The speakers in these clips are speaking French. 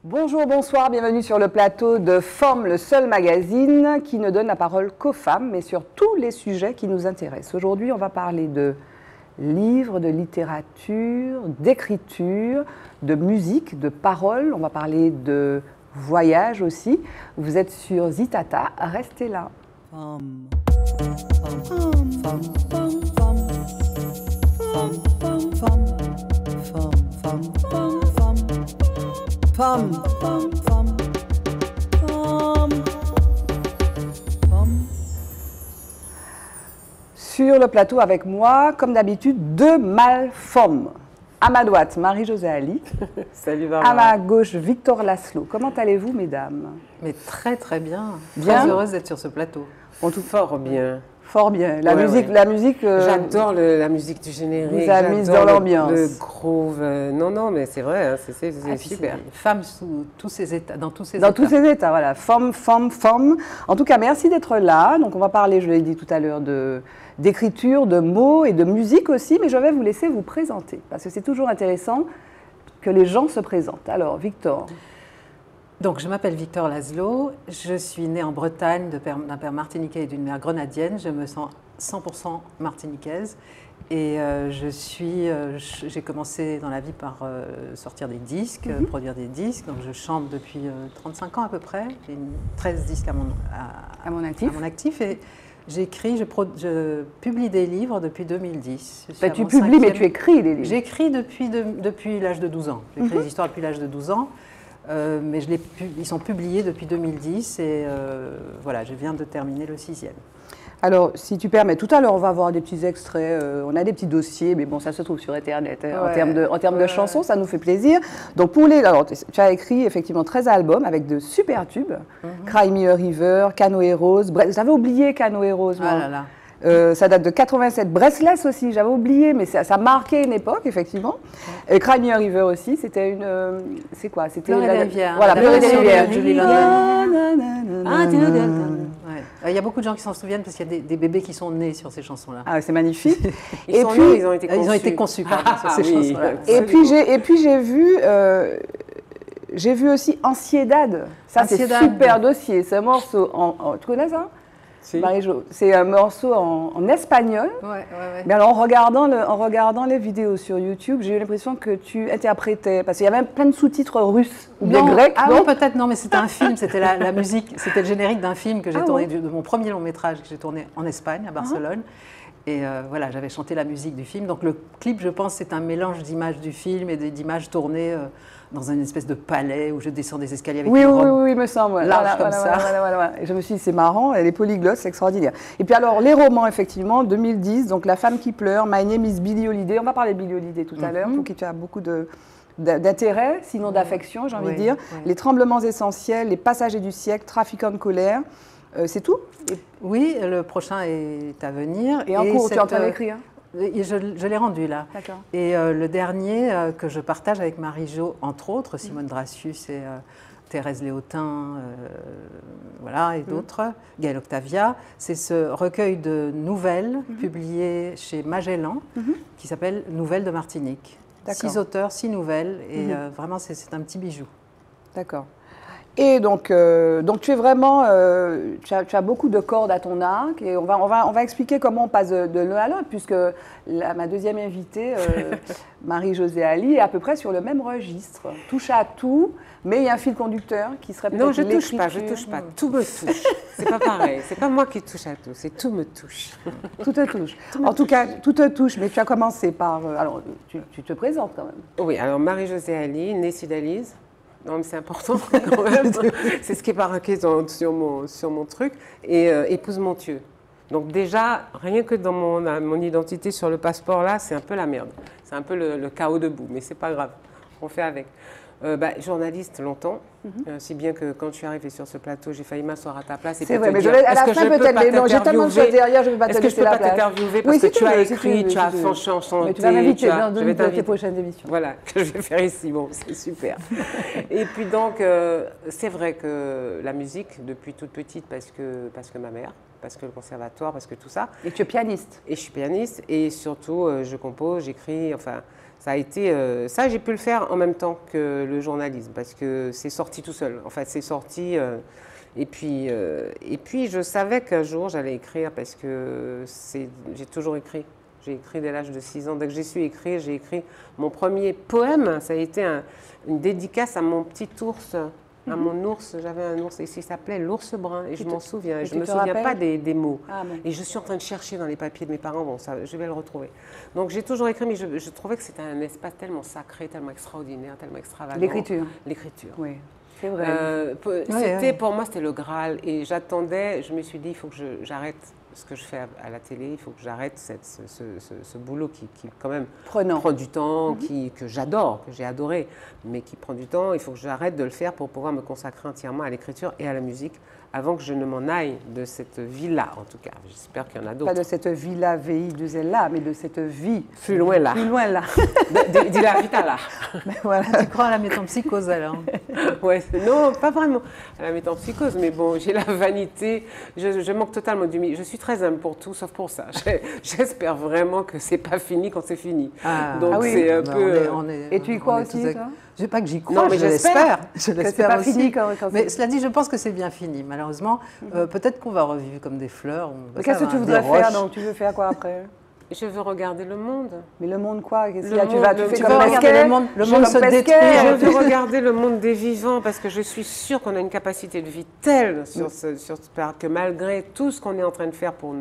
Bonjour, bonsoir, bienvenue sur le plateau de Forme, le seul magazine qui ne donne la parole qu'aux femmes, mais sur tous les sujets qui nous intéressent. Aujourd'hui, on va parler de livres, de littérature, d'écriture, de musique, de paroles. On va parler de voyage aussi. Vous êtes sur Zitata, restez là. Femme, femme, femme, femme, femme, femme, femme, femme, femme, femme. Femme, femme, femme, femme, femme. Sur le plateau avec moi, comme d'habitude, deux malfemmes. À ma droite, Marie-Josée Ali. Salut Barbara. À ma gauche, Victor Laszlo. Comment allez-vous, mesdames? Mais très très bien. Bien. Très heureuse d'être sur ce plateau. Fort bien. Fort bien. La musique. J'adore la musique du générique. Vous a mise dans l'ambiance. Le groove. Non, mais c'est vrai, hein, c'est super. Femme sous tous ses états, dans tous ses Dans états. tous ces états, voilà. Femme, femme, femme. En tout cas, merci d'être là. Donc, on va parler, je l'ai dit tout à l'heure, d'écriture, de mots et de musique aussi. Mais je vais vous laisser vous présenter. Parce que c'est toujours intéressant que les gens se présentent. Alors, Victor. Donc, je m'appelle Victor Laszlo. Je suis née en Bretagne d'un père martiniquais et d'une mère grenadienne. Je me sens 100% martiniquaise. Et j'ai commencé dans la vie par sortir des disques, produire des disques. Donc, je chante depuis 35 ans à peu près. J'ai 13 disques à mon actif. Et j'écris, je publie des livres depuis 2010. Tu publies, mais tu écris des livres. J'écris depuis l'âge de 12 ans. J'écris des histoires depuis l'âge de 12 ans. Mais ils sont publiés depuis 2010 et voilà, je viens de terminer le 6e. Alors, si tu permets, tout à l'heure, on va avoir des petits extraits, on a des petits dossiers, mais bon, ça se trouve sur Internet. En termes de chansons, ça nous fait plaisir. Donc, alors, tu as écrit effectivement 13 albums avec de super tubes. Cry Me a River, Canoë Rose. J'avais oublié Canoë Rose, moi. Ah là là. Ça date de 87. Breathless aussi, j'avais oublié, mais ça marquait une époque, effectivement. Et Cry Me a River aussi, c'était une... c'est quoi? C'était Pleurer des rivières. Voilà, Pleurer des rivières. Julie London. Il y a beaucoup de gens qui s'en souviennent parce qu'il y a des bébés qui sont nés sur ces chansons-là. Ah, c'est magnifique. Ils ont été conçus. Sur ces chansons-là. Et puis j'ai vu aussi Ansiedad. Ça, c'est super dossier. C'est un morceau tu connais ça? Si. Marie-Jo, c'est un morceau en espagnol. Ouais. Mais alors, en regardant les vidéos sur YouTube, j'ai eu l'impression que tu interprétais, parce qu'il y avait même plein de sous-titres russes ou bien grecs. Ah non, peut-être non, mais c'était un film, c'était la musique, c'était le générique d'un film que j'ai tourné, de mon premier long métrage que j'ai tourné en Espagne, à Barcelone. Et voilà, j'avais chanté la musique du film. Donc le clip, je pense, c'est un mélange d'images du film et d'images tournées dans une espèce de palais où je descends des escaliers avec une robe oui, me semble. large comme ça. Voilà. Et je me suis dit, c'est marrant, elle est polyglotte, c'est extraordinaire. Et puis alors, les romans, effectivement, 2010, donc La femme qui pleure, My name is Billie Holiday. On va parler de Billie Holiday tout à l'heure, pour qui tu as beaucoup d'intérêt, sinon d'affection, j'ai envie de dire. Les tremblements essentiels, Les passagers du siècle, Trafiquants de colère. C'est tout? Oui, le prochain est à venir. Et en cours, tu es en train d'écrire? Je l'ai rendu là. D'accord. Et le dernier que je partage avec Marie-Jo, entre autres, Simone Dracius et Thérèse Léotin, voilà, et d'autres, Gaël Octavia, c'est ce recueil de nouvelles publié chez Magellan qui s'appelle Nouvelles de Martinique. 6 auteurs, 6 nouvelles, et vraiment c'est un petit bijou. D'accord. Et donc tu es vraiment, tu as beaucoup de cordes à ton arc, et on va expliquer comment on passe de l'un à l'autre, puisque ma deuxième invitée, Marie-Josée Ali, est à peu près sur le même registre, touche à tout, mais il y a un fil conducteur qui serait peut-être l'écriture. Non, je touche pas, tout me touche. C'est pas pareil, c'est pas moi qui touche à tout, c'est tout me touche. Tout te touche. En tout cas, tout te touche, mais tu as commencé par, alors tu te présentes quand même. Oui, alors Marie-Josée Ali, née Cydalise. Non, mais c'est important quand même. C'est ce qui est marqué sur mon truc. Et épouse Montieu. Donc déjà, rien que dans mon identité sur le passeport là, c'est un peu la merde. C'est un peu le chaos debout, mais c'est pas grave. On fait avec. Journaliste longtemps, si bien que quand je suis arrivée sur ce plateau, j'ai failli m'asseoir à ta place. C'est vrai, mais à la fin peut-être, non, j'ai tellement de choses derrière, je ne vais pas te laisser la place. Est-ce que je peux pas t'interviewer parce que tu as écrit, tu as chanté. Mais tu vas m'inviter dans une de tes prochaines émissions. Voilà, que je vais faire ici, bon, c'est super. Et puis donc, c'est vrai que la musique, depuis toute petite, parce que ma mère, parce que le conservatoire, parce que tout ça. Et tu es pianiste. Et je suis pianiste, et surtout, je compose, j'écris, enfin... Ça a été, ça j'ai pu le faire en même temps que le journalisme parce que c'est sorti tout seul. En fait, c'est sorti et puis je savais qu'un jour j'allais écrire parce que j'ai toujours écrit. J'ai écrit dès l'âge de 6 ans. Dès que j'ai su écrire, j'ai écrit mon premier poème. Ça a été une dédicace à mon petit ours. À mon ours, j'avais un ours ici, il s'appelait l'ours brun et je m'en souviens. Je ne me souviens pas des mots. Ah, bon. Et je suis en train de chercher dans les papiers de mes parents, bon, ça, je vais le retrouver. Donc j'ai toujours écrit, mais je trouvais que c'était un espace tellement sacré, tellement extraordinaire, tellement extravagant. L'écriture. L'écriture. Oui, c'est vrai. Pour moi, c'était le Graal et j'attendais, je me suis dit, il faut que j'arrête ce que je fais à la télé, il faut que j'arrête ce boulot qui quand même prend du temps, que j'adore, que j'ai adoré, mais qui prend du temps. Il faut que j'arrête de le faire pour pouvoir me consacrer entièrement à l'écriture et à la musique avant que je ne m'en aille de cette vie-là, en tout cas. J'espère qu'il y en a d'autres. Pas de cette vie-là, VI2L-là, mais de cette vie. Plus loin là. Plus loin là. De la vita là. Mais voilà. Tu crois à la métempsychose alors? Ouais, non, pas vraiment à la métempsychose, mais bon, j'ai la vanité, je manque totalement d'humilité. Je suis très humble pour tout, sauf pour ça. J'espère vraiment que c'est pas fini quand c'est fini. Donc oui. c'est un peu... Et tu y crois aussi, toi? Je ne sais pas que j'y crois, non, mais je l'espère. Je l'espère aussi. Fini quand mais cela dit, je pense que c'est bien fini. Malheureusement, peut-être qu'on va revivre comme des fleurs. Qu'est-ce que tu voudrais faire? Donc, tu veux faire quoi après? Je veux regarder le monde. Mais le monde quoi? Tu vas tu veux regarder le monde se détruire. Je veux regarder le monde des vivants parce que je suis sûre qu'on a une capacité de vie telle que malgré tout ce qu'on est en train de faire pour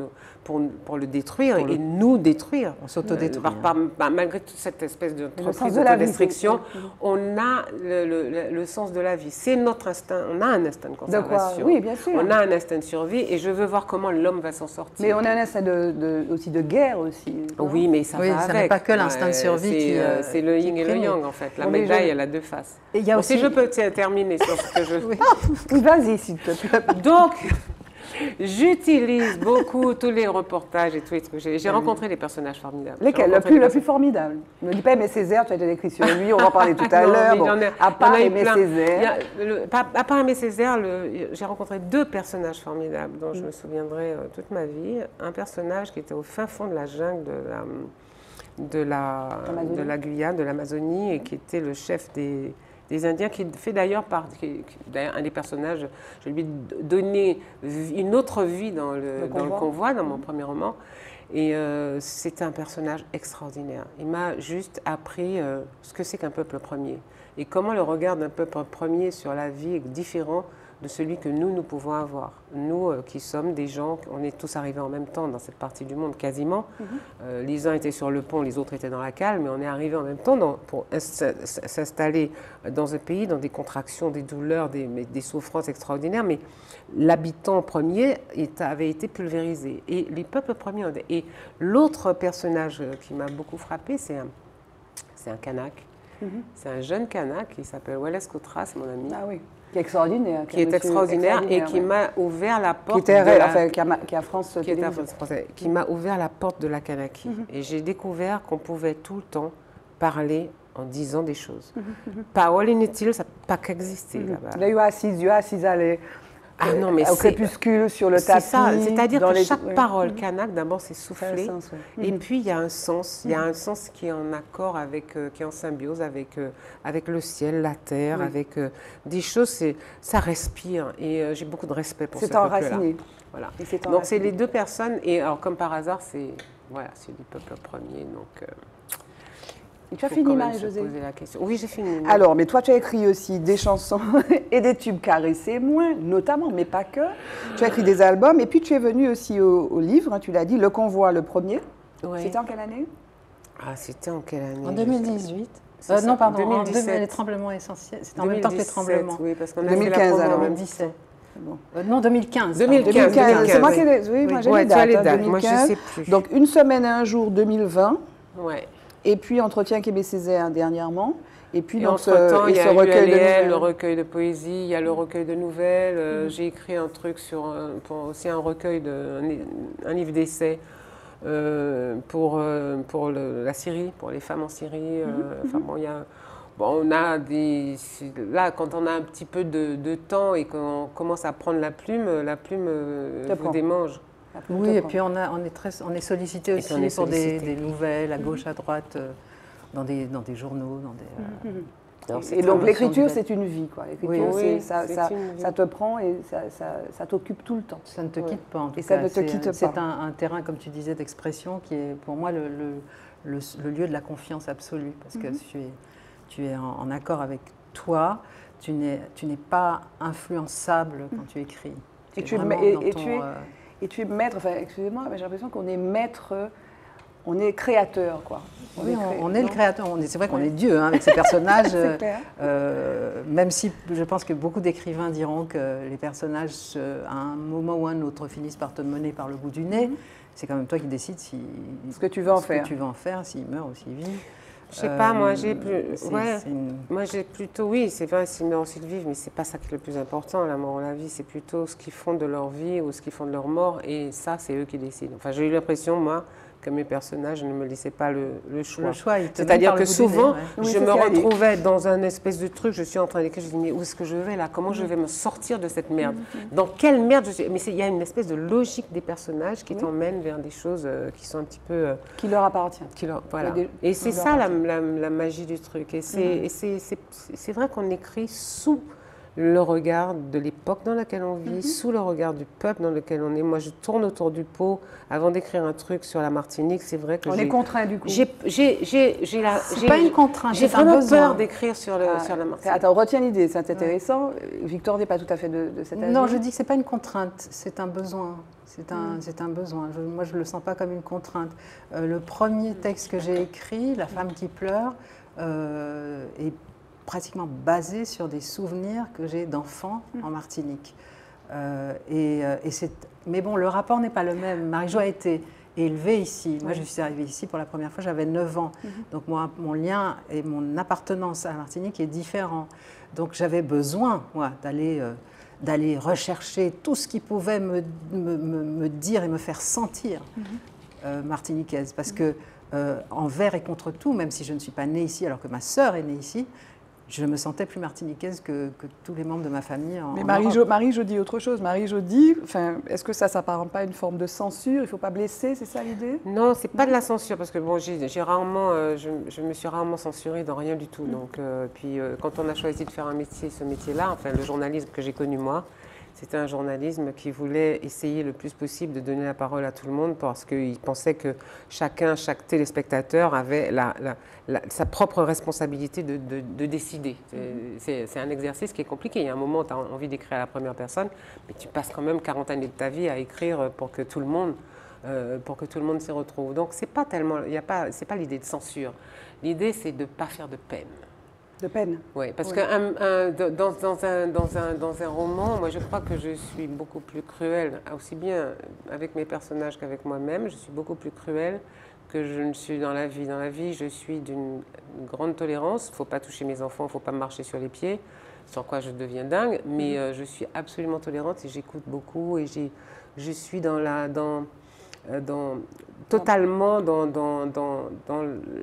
le détruire et nous détruire, on s'autodétruit. Malgré toute cette espèce d'entreprise d'autodestruction, on a le sens de la vie. C'est notre instinct. On a un instinct de conservation. De quoi? Oui, bien sûr. On a un instinct de survie et je veux voir comment l'homme va s'en sortir. Mais on a un instinct aussi de guerre aussi. Oui, mais ça va avec. Ça n'est pas que l'instinct de survie c'est le yin et le yang, en fait. La médaille, elle a deux faces. Et il y a aussi... Si je peux terminer sur ce que je... Oui, vas-y, s'il te plaît. Donc, j'utilise beaucoup tous les reportages et tous les trucs. J'ai rencontré des personnages formidables. Lesquels? Le plus formidable? Ne me dis pas Aimé Césaire, tu as déjà écrit sur lui, on va en parler tout à l'heure. Bon, à part Aimé Césaire. À part Aimé Césaire, j'ai rencontré deux personnages formidables dont je me souviendrai toute ma vie. Un personnage qui était au fin fond de la jungle de la Guyane, de l'Amazonie, et qui était le chef des Indiens, qui fait d'ailleurs un des personnages, je lui ai donné une autre vie dans le convoi, dans mon premier roman. Et c'était un personnage extraordinaire. Il m'a juste appris ce que c'est qu'un peuple premier. Et comment le regard d'un peuple premier sur la vie est différent de celui que nous pouvons avoir. Nous qui sommes des gens, on est tous arrivés en même temps dans cette partie du monde, quasiment. Les uns étaient sur le pont, les autres étaient dans la cale, mais on est arrivés en même temps pour s'installer dans un pays, dans des contractions, des douleurs, des souffrances extraordinaires. Mais l'habitant premier avait été pulvérisé. Et les peuples premiers... Et l'autre personnage qui m'a beaucoup frappé, c'est un Kanak. C'est un jeune Kanak qui s'appelle Wallace Kotra, c'est mon ami. Ah oui. Qui est extraordinaire. Qui est extraordinaire et qui m'a ouvert la porte. Qui m'a ouvert la porte de la Kanaki. Et j'ai découvert qu'on pouvait tout le temps parler en disant des choses. Parole inutile, ça n'a pas qu'existé là-bas. Il a eu assise allez. Non, mais au crépuscule sur le tapis. C'est ça, c'est-à-dire que chaque parole kanak, d'abord, c'est soufflé. Et puis, il y a un sens. Il y a un sens qui est en accord qui est en symbiose avec le ciel, la terre, avec des choses. Ça respire. Et j'ai beaucoup de respect pour ce peuple-là. C'est enraciné. Voilà. Donc, c'est les deux personnes. Et alors, comme par hasard, c'est du peuple premier. Donc... Et tu as fini, Marie-Josée? Oui, j'ai fini. Alors, mais toi, tu as écrit aussi des chansons et des tubes caressés, moins, notamment, mais pas que. Tu as écrit des albums et puis tu es venue aussi au livre, tu l'as dit, Le Convoi, le premier. Oui. C'était en quelle année? C'était en quelle année? En 2018. Non, pardon, 2017. Les tremblements essentiels. C'était en même temps que les tremblements. Oui, parce qu'on a 2015 fait la alors. 2017. Bon. Non, 2015. 2015. C'est moi qui ai... Oui, moi j'ai les dates. 2015. Moi, je ne sais plus. Donc, Une semaine et un jour, 2020. Ouais. Et puis, Entretien qu'Aimé Césaire dernièrement. Et puis, donc, entre-temps, il y a le recueil de poésie, il y a le recueil de nouvelles. J'ai écrit un truc aussi un recueil, un livre d'essais pour la Syrie, pour les femmes en Syrie. Enfin, bon, il y a... Bon, on a là, quand on a un petit peu de temps et qu'on commence à prendre la plume vous démange. Oui, et puis on est sollicité aussi pour des nouvelles à gauche, à droite. dans des journaux, dans des... Et donc l'écriture, c'est une vie, quoi. L'écriture, Oui, ça te prend et ça t'occupe tout le temps. Ça ne te quitte pas, en tout cas. Et ça ne te quitte pas. C'est un terrain, comme tu disais, d'expression qui est pour moi le lieu de la confiance absolue, parce que tu es en accord avec toi, tu n'es pas influençable quand tu écris. Et tu es maître, enfin, excusez-moi, mais j'ai l'impression qu'on est maître, on est créateur, quoi. On est le créateur, c'est vrai qu'on est Dieu hein, avec ces personnages, même si je pense que beaucoup d'écrivains diront que les personnages, à un moment ou un autre, finissent par te mener par le bout du nez. C'est quand même toi qui décides ce que tu veux en faire, s'il meurt ou s'il vit. Je sais pas, moi j'ai plutôt, oui, c'est vrai, s'ils meurent aussi de vivre, mais c'est pas ça qui est le plus important, la mort ou la vie, c'est plutôt ce qu'ils font de leur vie ou ce qu'ils font de leur mort, et ça, c'est eux qui décident. Enfin, j'ai eu l'impression, moi, que mes personnages ne me laissaient pas le choix. C'est-à-dire que souvent, je me retrouvais dans un espèce de truc, je suis en train d'écrire, je dis, mais où est-ce que je vais là? Comment je vais me sortir de cette merde? Dans quelle merde je suis? Mais il y a une espèce de logique des personnages qui t'emmènent vers des choses qui sont un petit peu... qui leur appartient. Voilà. Et c'est ça la magie du truc. Et c'est vrai qu'on écrit sous le regard de l'époque dans laquelle on vit, sous le regard du peuple dans lequel on est. Moi, je tourne autour du pot avant d'écrire un truc sur la Martinique. C'est vrai que on est contraint du coup. J'ai pas une contrainte. J'ai vraiment peur d'écrire sur la Martinique. Attends, retiens l'idée, c'est intéressant. Victor n'est pas tout à fait de cet avis. Non, je dis que c'est pas une contrainte, c'est un besoin. C'est un besoin. Moi, je le sens pas comme une contrainte. Le premier texte que j'ai écrit, La femme qui pleure, est pratiquement basé sur des souvenirs que j'ai d'enfants en Martinique. Mais bon, le rapport n'est pas le même. Marie-Jo a été élevée ici. Moi, je suis arrivée ici pour la première fois, j'avais 9 ans. Donc, mon lien et mon appartenance à la Martinique est différent. Donc, j'avais besoin, moi, d'aller rechercher tout ce qui pouvait me dire et me faire sentir martiniquaise. Parce que, envers et contre tout, même si je ne suis pas née ici, alors que ma sœur est née ici, je me sentais plus martiniquaise que tous les membres de ma famille. Mais Marie-Jo dit autre chose. Marie-Jo dit, est-ce que ça ne s'apparente pas à une forme de censure? Il ne faut pas blesser, c'est ça l'idée? Non, c'est pas de la censure, parce que bon, je me suis rarement censurée dans rien du tout. Donc, quand on a choisi de faire ce métier-là, enfin le journalisme que j'ai connu moi, c'était un journalisme qui voulait essayer le plus possible de donner la parole à tout le monde parce qu'il pensait que chaque téléspectateur avait sa propre responsabilité de décider. C'est un exercice qui est compliqué. Il y a un moment où tu as envie d'écrire à la première personne, mais tu passes quand même 40 années de ta vie à écrire pour que tout le monde s'y retrouve. Donc, c'est pas l'idée de censure. L'idée, c'est de ne pas faire de peine. De peine. Oui, parce que dans un roman, moi je crois que je suis beaucoup plus cruelle, aussi bien avec mes personnages qu'avec moi-même. Je suis beaucoup plus cruelle que je ne suis dans la vie. Dans la vie, je suis d'une grande tolérance. Il ne faut pas toucher mes enfants, il ne faut pas me marcher sur les pieds, sans quoi je deviens dingue. Mais je suis absolument tolérante et j'écoute beaucoup et je suis totalement dans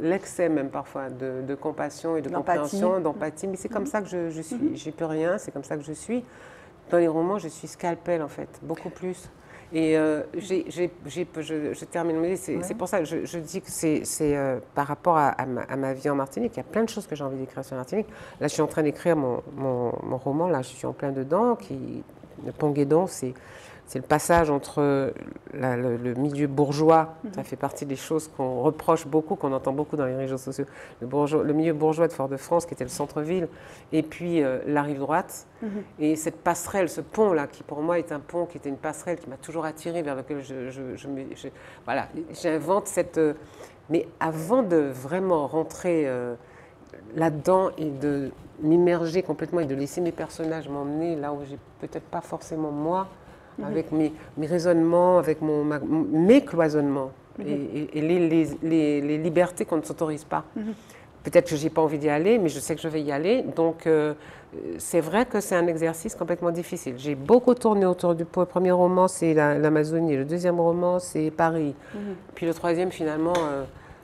l'excès même parfois de compassion et de compréhension, d'empathie. Mais c'est comme ça que je suis. J'y peux rien, c'est comme ça que je suis. Dans les romans, je suis scalpel en fait, beaucoup plus. Et je termine, c'est pour ça que je dis que c'est par rapport à ma vie en Martinique, il y a plein de choses que j'ai envie d'écrire sur la Martinique. Là, je suis en train d'écrire mon roman, là, je suis en plein dedans, le Ponguédon, c'est le passage entre le milieu bourgeois, ça fait partie des choses qu'on reproche beaucoup, qu'on entend beaucoup dans les réseaux sociaux, le milieu bourgeois de Fort-de-France, qui était le centre-ville, et puis la rive droite. Et cette passerelle, ce pont-là, qui pour moi est un pont, qui était une passerelle qui m'a toujours attirée, vers laquelle voilà, j'invente cette... mais avant de vraiment rentrer là-dedans et de m'immerger complètement et de laisser mes personnages m'emmener là où j'ai peut-être pas forcément moi, avec mes raisonnements, avec mes cloisonnements et les libertés qu'on ne s'autorise pas. Peut-être que je n'ai pas envie d'y aller, mais je sais que je vais y aller. Donc, c'est vrai que c'est un exercice complètement difficile. J'ai beaucoup tourné autour du pot. Le premier roman, c'est l'Amazonie. Le deuxième roman, c'est Paris. Puis le troisième, finalement...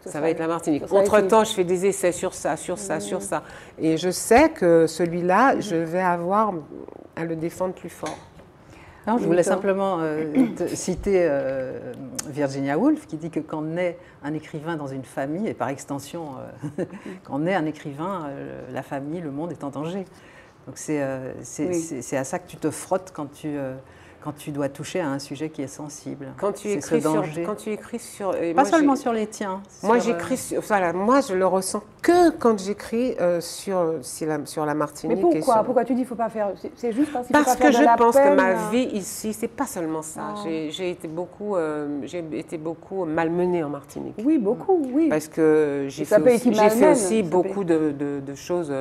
ça va être la Martinique. Entre-temps, je fais des essais sur ça. Et je sais que celui-là, je vais avoir à le défendre plus fort. Non, je voulais simplement citer Virginia Woolf qui dit que quand naît un écrivain dans une famille, et par extension, quand naît un écrivain, la famille, le monde est en danger. Donc c'est à ça que tu te frottes quand tu dois toucher à un sujet qui est sensible. Quand tu écris sur... Pas seulement sur les tiens. Moi, moi, je le ressens que quand j'écris sur la Martinique. Mais pourquoi tu dis qu'il ne faut pas faire... C'est juste parce qu'il faut pas faire de la peine. Parce que je pense que ma vie ici, c'est pas seulement ça. J'ai été beaucoup malmenée en Martinique. Oui, beaucoup, oui. Parce que j'ai fait aussi beaucoup de choses...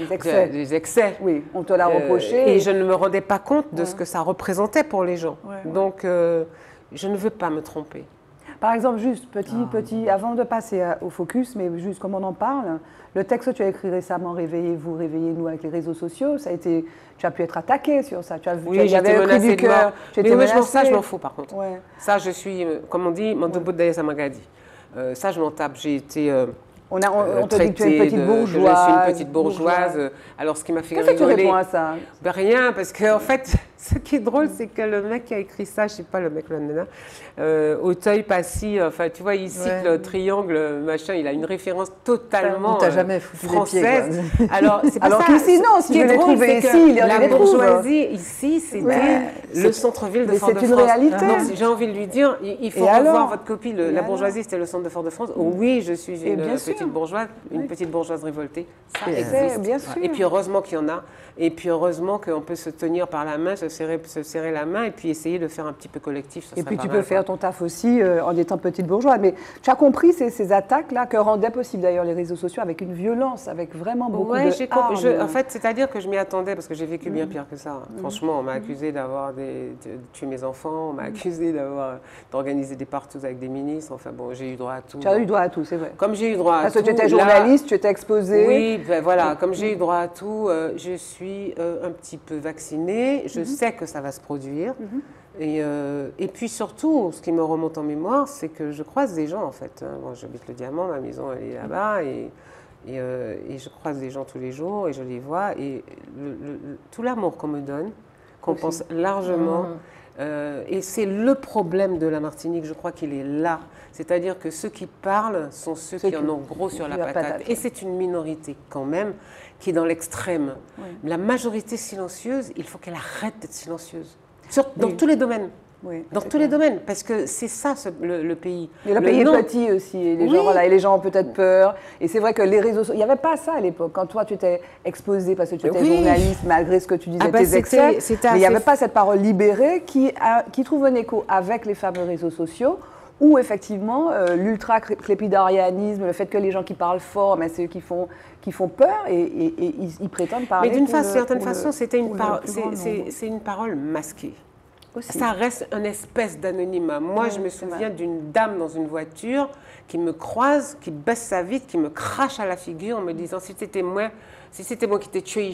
Des excès. Oui, on te l'a reproché. Et je ne me rendais pas compte de ce que ça représentait pour les gens. Donc, je ne veux pas me tromper. Par exemple, juste petit, avant de passer au focus, mais juste comme on en parle, le texte que tu as écrit récemment, Réveillez-vous, réveillez-nous avec les réseaux sociaux, tu as pu être attaqué sur ça. Oui, j'étais menacée de mort. Mais ça, je m'en fous par contre. Ça, je suis, comme on dit, Mandobo Daye Samagadi. Ça, je m'en tape. J'ai été... On te dit que tu es une petite bourgeoise. Je suis une petite bourgeoise. Alors, ce qui m'a fait rigoler... Qu'est-ce que tu réponds à ça? Ben, rien, parce qu'en fait, ce qui est drôle, c'est que le mec qui a écrit ça, je ne sais pas, le mec, le nana, Auteuil, Passy, enfin, tu vois, il cite le triangle, machin, il a une référence totalement française. Alors, c'est pas ça. Qu'ici, non, si je l'ai trouvé ici, la bourgeoisie, ici, c'était le centre-ville de Fort-de-France. C'est une réalité. Non, j'ai envie de lui dire, il faut revoir votre copie. La bourgeoisie, c'était le centre de Fort-de-France. Oui, je suis une petite bourgeoise, une petite bourgeoise révoltée. Ça existe. Bien sûr. Et puis heureusement qu'il y en a. Et puis heureusement qu'on peut se tenir par la main, se serrer la main et puis essayer de faire un petit peu collectif. Et puis tu peux faire ton taf aussi en étant petite bourgeoise. Mais tu as compris ces attaques-là que rendaient possible d'ailleurs les réseaux sociaux avec une violence, avec vraiment beaucoup de hargne. En fait, c'est-à-dire que je m'y attendais parce que j'ai vécu bien pire que ça. Franchement, on m'a accusé de tuer mes enfants, on m'a accusé d'organiser des partous avec des ministres. Enfin bon, j'ai eu droit à tout. Tu as eu droit à tout, c'est vrai. Comme j'ai eu droit à tout. Parce que tu étais journaliste, tu étais exposée. Oui, ben voilà, comme j'ai eu droit à tout, je suis un petit peu vaccinée. Je sais que ça va se produire. Et puis surtout, ce qui me remonte en mémoire, c'est que je croise des gens en fait. Bon, j'habite le Diamant, ma maison elle est là-bas et je croise des gens tous les jours et je les vois. Et tout l'amour qu'on me donne, qu'on pense largement, et c'est le problème de la Martinique, je crois qu'il est là. C'est-à-dire que ceux qui parlent sont ceux qui en ont gros sur la patate. Et c'est une minorité quand même qui est dans l'extrême. La majorité silencieuse, il faut qu'elle arrête d'être silencieuse. Dans tous les domaines. Dans tous les domaines, parce que c'est ça le pays. Et le pays est petit aussi, et les gens ont peut-être peur. Et c'est vrai que les réseaux sociaux, il n'y avait pas ça à l'époque. Quand toi, tu t'es exposée parce que tu étais journaliste, malgré ce que tu disais, tes excès, mais il n'y avait pas cette parole libérée qui trouve un écho avec les fameux réseaux sociaux, où effectivement, l'ultra-clépidarianisme, le fait que les gens qui parlent fort, mais c'est eux qui font peur, et ils prétendent parler. Mais d'une certaine façon, c'est une parole masquée. Aussi. Ça reste une espèce d'anonymat. Moi, je me souviens d'une dame dans une voiture qui me croise, qui baisse sa vitre, qui me crache à la figure en me disant si c'était moi qui t'ai tué,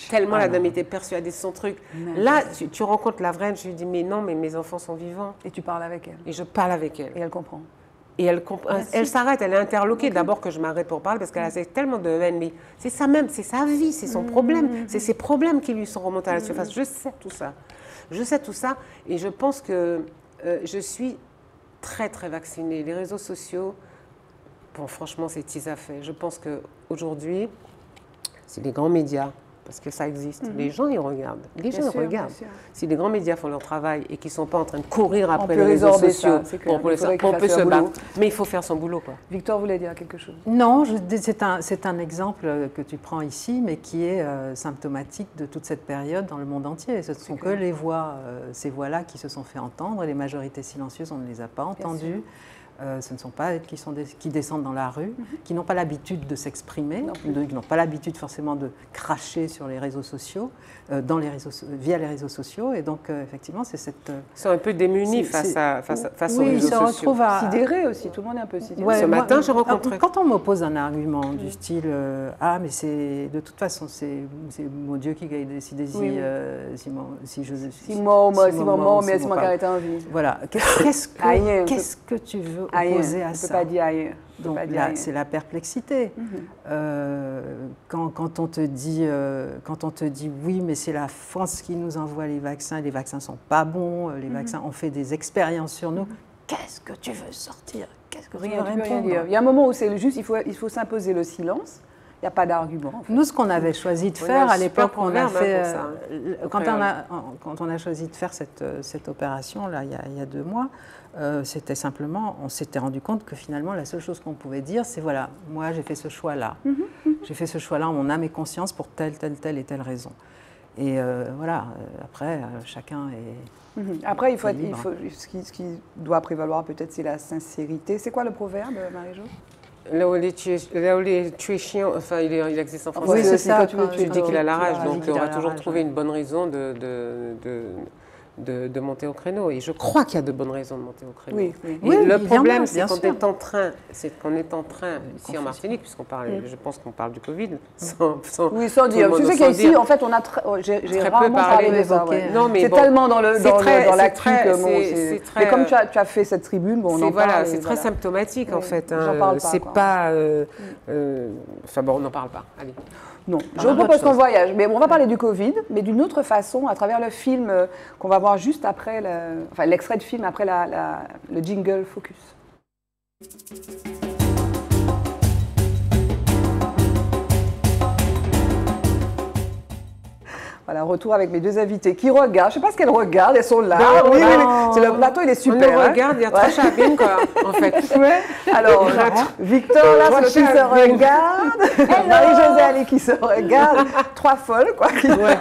tellement la dame était persuadée de son truc. Là, tu rencontres la vraie, je lui dis mais non, mais mes enfants sont vivants. Et tu parles avec elle. Et je parle avec elle. Et elle comprend. Et elle s'arrête, elle est interloquée. D'abord que je m'arrête pour parler parce qu'elle a tellement de haine. Mais c'est ça même, c'est sa vie, c'est son problème. C'est ses problèmes qui lui sont remontés à la surface. Je sais tout ça. Je sais tout ça. Et je pense que je suis très, très vaccinée. Les réseaux sociaux, bon, franchement, c'est tease à fait. Je pense qu'aujourd'hui, c'est les grands médias, parce que ça existe. Les gens, ils regardent. Les gens, ils regardent. Si les grands médias font leur travail et qu'ils ne sont pas en train de courir après les réseaux sociaux, on peut se battre. Mais il faut faire son boulot, quoi. Victor voulait dire quelque chose. Non, c'est un exemple que tu prends ici, mais qui est symptomatique de toute cette période dans le monde entier. Ce ne sont que les voix, ces voix-là qui se sont fait entendre, et les majorités silencieuses, on ne les a pas entendues. Ce ne sont pas elles qui descendent dans la rue, qui n'ont pas l'habitude de s'exprimer, qui n'ont pas l'habitude forcément de cracher sur les réseaux sociaux, via les réseaux sociaux. Et donc, effectivement, c'est cette... Ils sont un peu démunis face aux réseaux sociaux. Ils se retrouvent sidérés aussi, tout le monde est un peu sidéré. Ouais, ce matin, j'ai rencontré... Quand on m'oppose un argument du style « Ah, mais c'est de toute façon, c'est mon Dieu qui a décidé si moi, mais si mon carré en vie. » Voilà. Qu'est-ce que tu veux opposé à ça. On ne peut pas dire ailleurs. Donc là, c'est la perplexité. Quand on te dit oui, mais c'est la France qui nous envoie les vaccins sont pas bons, les vaccins ont fait des expériences sur nous. Qu'est-ce que tu veux sortir? Qu'est-ce que tu veux répondre? Il y a un moment où c'est juste, il faut s'imposer le silence. Il n'y a pas d'argument. En fait. Nous, ce qu'on avait choisi de faire à l'époque, on a fait, quand on a choisi de faire cette opération là, il y a 2 mois, c'était simplement, on s'était rendu compte que finalement, la seule chose qu'on pouvait dire, c'est voilà, moi j'ai fait ce choix-là. J'ai fait ce choix-là en mon âme et conscience pour telle et telle raison. Et voilà, après, chacun est... Après, ce qui doit prévaloir peut-être, c'est la sincérité. C'est quoi le proverbe, Marie-Jo? Là où tu es chiant, enfin il existe en français. Oui, c'est ça. Tu dis qu'il a la rage, donc on va toujours trouver une bonne raison de monter au créneau. Et je crois qu'il y a de bonnes raisons de monter au créneau. Oui. Et le problème, c'est qu'on est en train, ici en Martinique, puisqu'on parle, je pense qu'on parle du Covid, sans dire. Tu sais qu'ici, en fait, j'ai rarement parlé de ça. Non, mais c'est tellement dans l'actu que bon, mais comme tu as fait cette tribune, bon, on en parle. C'est très symptomatique, en fait. C'est pas... Enfin bon, on n'en parle pas. Allez. Non, je vous propose qu'on voyage. Mais on va parler du Covid, mais d'une autre façon, à travers le film qu'on va voir juste après, l'extrait de film après le jingle Focus. Voilà, retour avec mes 2 invités qui regardent. Je ne sais pas ce qu'elles regardent, elles sont là. Oui. Le plateau, il est super. On regarde, il y a 3 chabines, quoi, en fait. Ouais. Alors, Victor Laszlo qui se regarde, Marie-Josée Ali qui se regarde, 3 folles, quoi.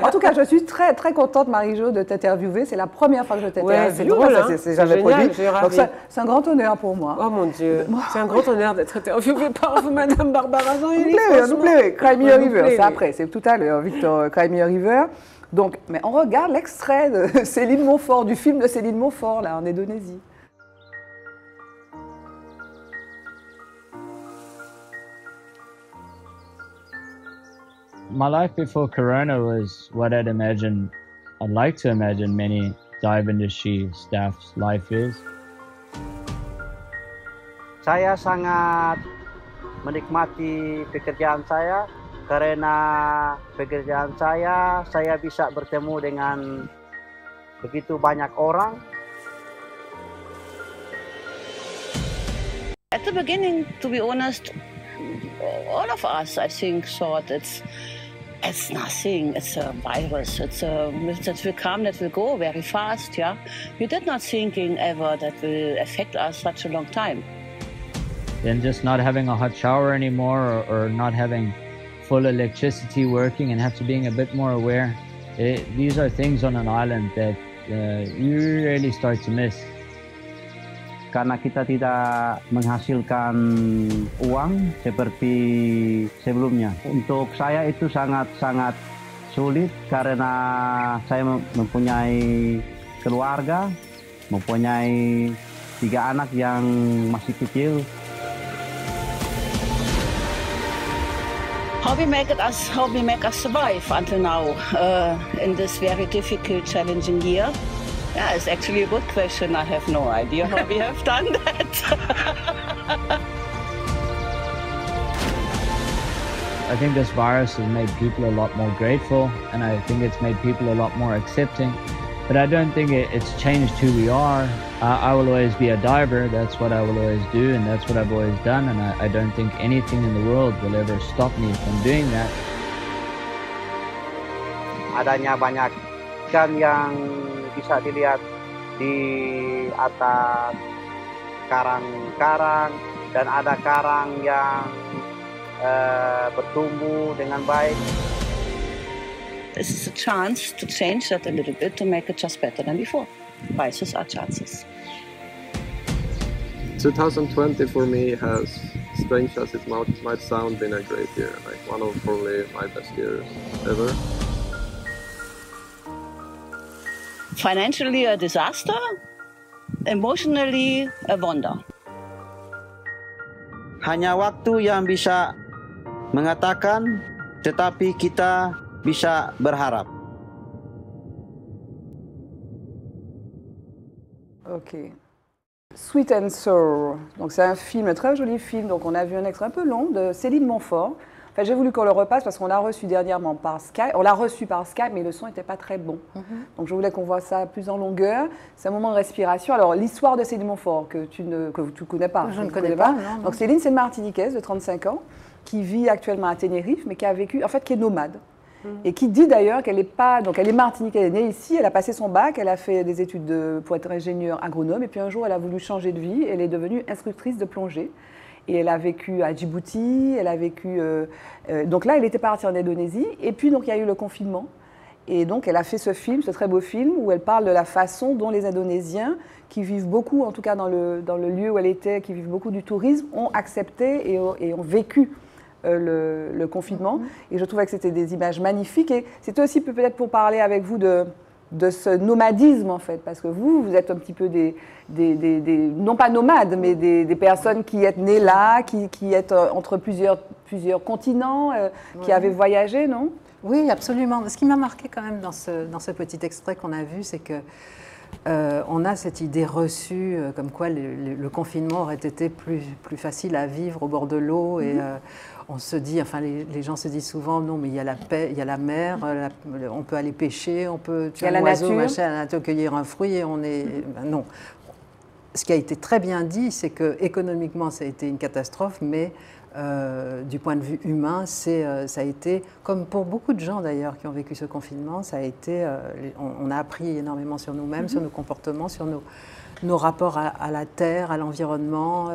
En tout cas, je suis très, très contente, Marie-Jo, de t'interviewer. C'est la première fois que je t'interviewe. Ouais, c'est drôle, hein. C'est jamais génial, produit. Donc, c'est un grand honneur pour moi. Oh mon Dieu, c'est un grand honneur d'être interviewée par vous, Madame Barbara Jean-Élie. Nous plaît. Cry Me a River, c'est après, c'est tout à l'heure, Victor, Cry Me a River. Donc, mais on regarde l'extrait de Céline Montfort, du film de Céline Montfort, là, en Indonésie. My life before Corona was what I'd like to imagine many dive industry staff's life is. Saya sangat menikmati pekerjaan saya. Karena pekerjaan saya bisa bertemu dengan begitu banyak orang. At the beginning, to be honest, all of us, I think, thought it's nothing. It's a virus. That will come, that will go very fast. Yeah, we did not thinking ever that will affect us such a long time. Then just not having a hot shower anymore, or not having full electricity working, and have to being a bit more aware. These are things on an island that you really start to miss. Karena kita tidak menghasilkan uang seperti sebelumnya. Untuk saya itu sangat sulit karena saya mempunyai keluarga, mempunyai 3 anak yang masih kecil. How we make us survive until now in this very difficult, challenging year? Yeah, it's actually a good question. I have no idea how we have done that. I think this virus has made people a lot more grateful, and I think it's made people a lot more accepting. But I don't think it's changed who we are. I will always be a diver. That's what I will always do, and that's what I've always done. And I don't think anything in the world will ever stop me from doing that. Adanya banyak ikan yang bisa dilihat di atas karang-karang, dan ada karang yang bertumbuh dengan baik. This is a chance to change that a little bit to make it just better than before. Crises are chances. 2020 for me has, strange as it might sound, been a great year. Like one of probably my best years ever. Financially a disaster, emotionally a wonder. Hanya waktu yang bisa mengatakan, tetapi kita bisa berharap. Ok. Sweet and Sour. Donc c'est un film, un très joli film. Donc on a vu un extrait un peu long de Céline Montfort. Enfin, j'ai voulu qu'on le repasse parce qu'on l'a reçu dernièrement par Skype. On l'a reçu par Skype, mais le son n'était pas très bon. Donc je voulais qu'on voit ça plus en longueur. C'est un moment de respiration. Alors l'histoire de Céline Montfort que tu ne connais pas. Je ne connais pas. Non, non. Donc Céline, c'est une Martiniquaise de 35 ans qui vit actuellement à Tenerife, mais qui a vécu, en fait, qui est nomade. Et qui dit d'ailleurs qu'elle n'est pas, donc elle est martiniquaise, elle est née ici, elle a passé son bac, elle a fait des études pour être ingénieure agronome, et puis un jour elle a voulu changer de vie, elle est devenue instructrice de plongée, et elle a vécu à Djibouti, elle a vécu, donc là elle était partie en Indonésie, et puis donc il y a eu le confinement, et donc elle a fait ce film, ce très beau film, où elle parle de la façon dont les Indonésiens, qui vivent beaucoup, en tout cas dans le lieu où elle était, qui vivent beaucoup du tourisme, ont accepté et ont vécu le confinement. Et je trouvais que c'était des images magnifiques. Et c'était aussi peut-être pour parler avec vous de ce nomadisme, en fait. Parce que vous êtes un petit peu non pas nomades, mais des personnes qui êtes nées là, qui êtes entre plusieurs continents, qui avaient voyagé, non? Oui, absolument. Ce qui m'a marqué quand même dans ce petit extrait qu'on a vu, c'est que on a cette idée reçue comme quoi le confinement aurait été plus facile à vivre au bord de l'eau et on se dit, enfin les gens se disent souvent non mais il y a la paix, il y a la mer, on peut aller pêcher, on peut tuer un oiseau, machin, cueillir un fruit et on est non. Ce qui a été très bien dit, c'est que économiquement ça a été une catastrophe, mais du point de vue humain, ça a été, comme pour beaucoup de gens d'ailleurs qui ont vécu ce confinement, ça a été, on a appris énormément sur nous-mêmes, sur nos comportements, sur nos rapports à la terre, à l'environnement,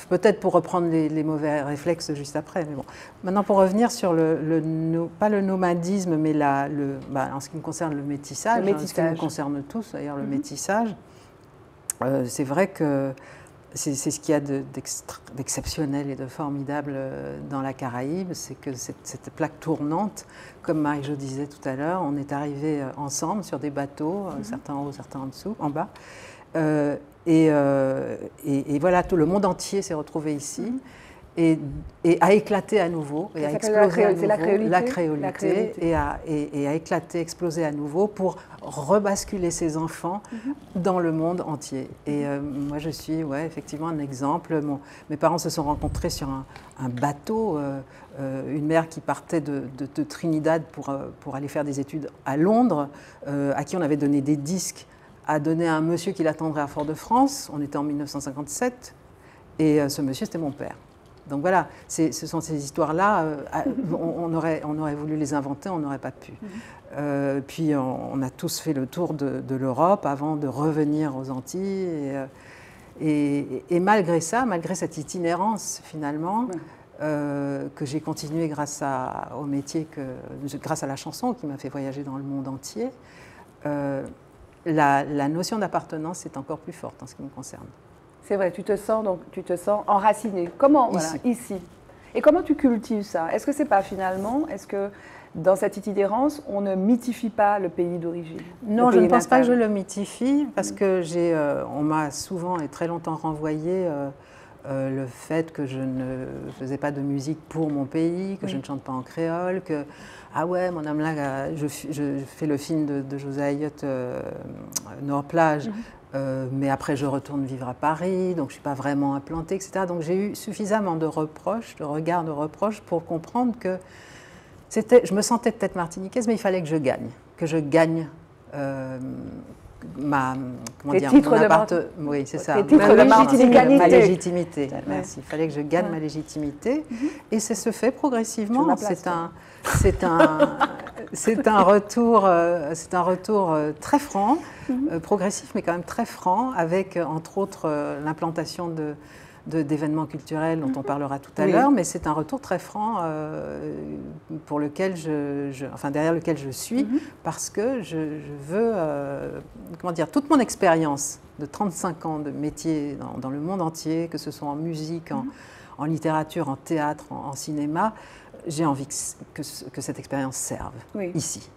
peut-être pour reprendre les mauvais réflexes juste après. Mais bon. Maintenant, pour revenir sur pas le nomadisme, mais en ce qui me concerne le métissage, ce qui nous concerne tous d'ailleurs, le métissage, c'est vrai que c'est ce qu'il y a d'exceptionnel et de formidable dans la Caraïbe, c'est que cette plaque tournante, comme Marie-Jo disait tout à l'heure, on est arrivés ensemble sur des bateaux, certains en haut, certains en bas, et voilà, tout le monde entier s'est retrouvé ici. Et a éclaté à nouveau, et a explosé à nouveau, la créolité, et a éclaté, explosé à nouveau pour rebasculer ses enfants dans le monde entier. Et moi, je suis effectivement un exemple. Mes parents se sont rencontrés sur un bateau, une mère qui partait de Trinidad pour aller faire des études à Londres, à qui on avait donné des disques, a donné à un monsieur qui l'attendrait à Fort-de-France. On était en 1957, et ce monsieur, c'était mon père. Donc voilà, ce sont ces histoires-là, on aurait voulu les inventer, on n'aurait pas pu. Puis on a tous fait le tour de l'Europe avant de revenir aux Antilles. Et malgré ça, malgré cette itinérance finalement, que j'ai continué grâce au métier, grâce à la chanson qui m'a fait voyager dans le monde entier, la notion d'appartenance est encore plus forte en ce qui me concerne. C'est vrai, tu te sens enraciné. Comment ici. Et comment tu cultives ça? Est-ce que c'est pas finalement, est-ce que dans cette itinérance, on ne mythifie pas le pays d'origine? Non, je ne pense pas que je le mythifie, parce que on m'a souvent et très longtemps renvoyé le fait que je ne faisais pas de musique pour mon pays, que je ne chante pas en créole, que ah ouais, mon âme là, je fais le film de José Ayotte, Nord-Plage. Mais après, je retourne vivre à Paris, donc je ne suis pas vraiment implantée, etc. Donc j'ai eu suffisamment de regards de reproches pour comprendre que je me sentais peut-être martiniquaise, mais il fallait que je gagne mon appart. Oui, c'est ça. Ma légitimité. Merci. Il fallait que je gagne ma légitimité, et ça se fait progressivement. C'est un retour très franc, progressif, mais quand même très franc, avec entre autres l'implantation d'événements culturels dont on parlera tout à l'heure, mais c'est un retour très franc pour lequel derrière lequel je suis, parce que je veux, toute mon expérience de 35 ans de métier dans le monde entier, que ce soit en musique, en littérature, en théâtre, en cinéma, j'ai envie que cette expérience serve ici.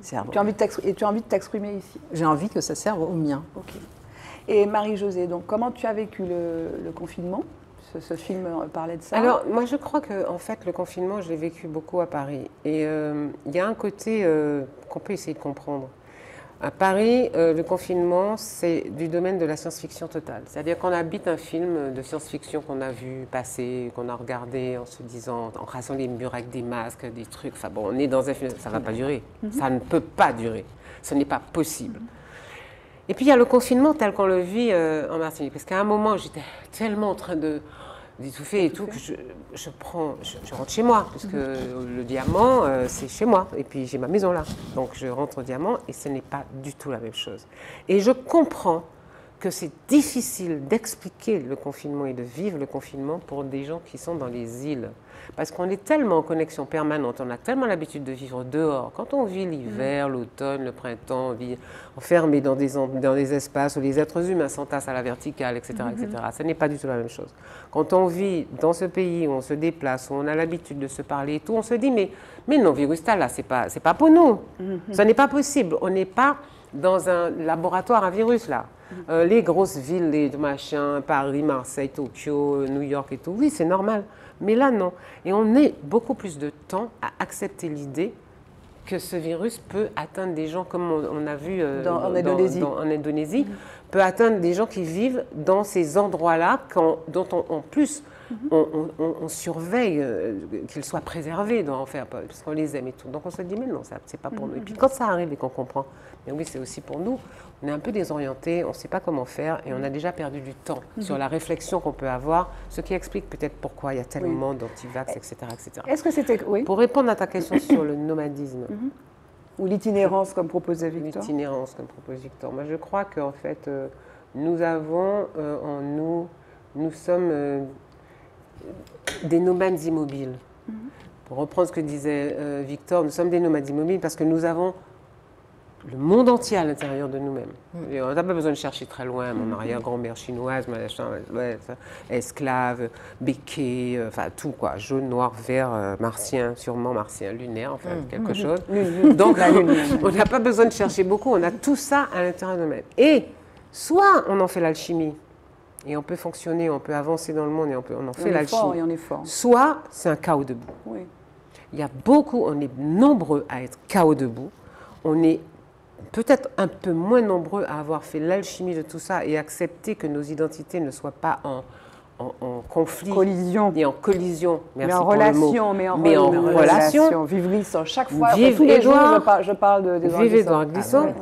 Serve. Tu as envie de t'exprimer ici? J'ai envie que ça serve au mien. Ok. Et Marie-Josée, donc comment tu as vécu le confinement? Ce film parlait de ça. Alors, moi, je crois que en fait, le confinement, je l'ai vécu beaucoup à Paris. Et il y a un côté qu'on peut essayer de comprendre. À Paris, le confinement, c'est du domaine de la science-fiction totale. C'est-à-dire qu'on habite un film de science-fiction qu'on a vu passer, qu'on a regardé en se disant, en rasant les murs avec des masques, des trucs. Enfin bon, on est dans un film, ça ne va pas durer. Ça ne peut pas durer. Ce n'est pas possible. Et puis il y a le confinement tel qu'on le vit en Martinique. Parce qu'à un moment, j'étais tellement en train d'étouffer et tout, que je rentre chez moi, parce que le diamant, c'est chez moi, et puis j'ai ma maison là. Donc je rentre au diamant, et ce n'est pas du tout la même chose. Et je comprends que c'est difficile d'expliquer le confinement et de vivre le confinement pour des gens qui sont dans les îles. Parce qu'on est tellement en connexion permanente, on a tellement l'habitude de vivre dehors. Quand on vit l'hiver, l'automne, le printemps, on vit enfermé dans des espaces où les êtres humains s'entassent à la verticale, etc., etc. Ce n'est pas du tout la même chose. Quand on vit dans ce pays où on se déplace, où on a l'habitude de se parler et tout, on se dit mais non, Virusta, là, c'est pas pour nous. Ce n'est pas possible. On n'est pas dans un laboratoire à virus, là. Les grosses villes, les machins, Paris, Marseille, Tokyo, New York et tout, oui, c'est normal. Mais là, non. Et on met beaucoup plus de temps à accepter l'idée que ce virus peut atteindre des gens, comme on a vu en Indonésie, peut atteindre des gens qui vivent dans ces endroits-là, dont en plus on surveille qu'ils soient préservés, parce qu'on les aime et tout. Donc on se dit, mais non, c'est pas pour nous. Et puis quand ça arrive et qu'on comprend, mais oui, c'est aussi pour nous, on est un peu désorienté, on ne sait pas comment faire et on a déjà perdu du temps sur la réflexion qu'on peut avoir, ce qui explique peut-être pourquoi il y a tellement d'antivax, etc., etc. Est-ce que c'était... Oui. Pour répondre à ta question sur le nomadisme, ou l'itinérance, comme proposait Victor. L'itinérance, comme propose Victor. Moi, je crois qu'en fait, nous avons en nous, nous sommes des nomades immobiles. Pour reprendre ce que disait Victor, nous sommes des nomades immobiles parce que nous avons le monde entier à l'intérieur de nous-mêmes. Et on n'a pas besoin de chercher très loin. Mon arrière-grand-mère chinoise, esclave, béquet, enfin tout quoi, jaune, noir, vert, martien, sûrement martien, lunaire, enfin quelque chose. Donc on n'a pas besoin de chercher beaucoup, on a tout ça à l'intérieur de nous-mêmes. Et soit on en fait l'alchimie, et on peut fonctionner, on peut avancer dans le monde et on en fait l'alchimie. Soit c'est un chaos debout. Oui. Il y a beaucoup, on est nombreux à être chaos debout. On est peut-être un peu moins nombreux à avoir fait l'alchimie de tout ça et accepter que nos identités ne soient pas en conflit et en collision. Merci pour le mot. Mais en relation. Vivre glissant. Chaque fois, tous les jours, je parle de Vivre Édouard glissant.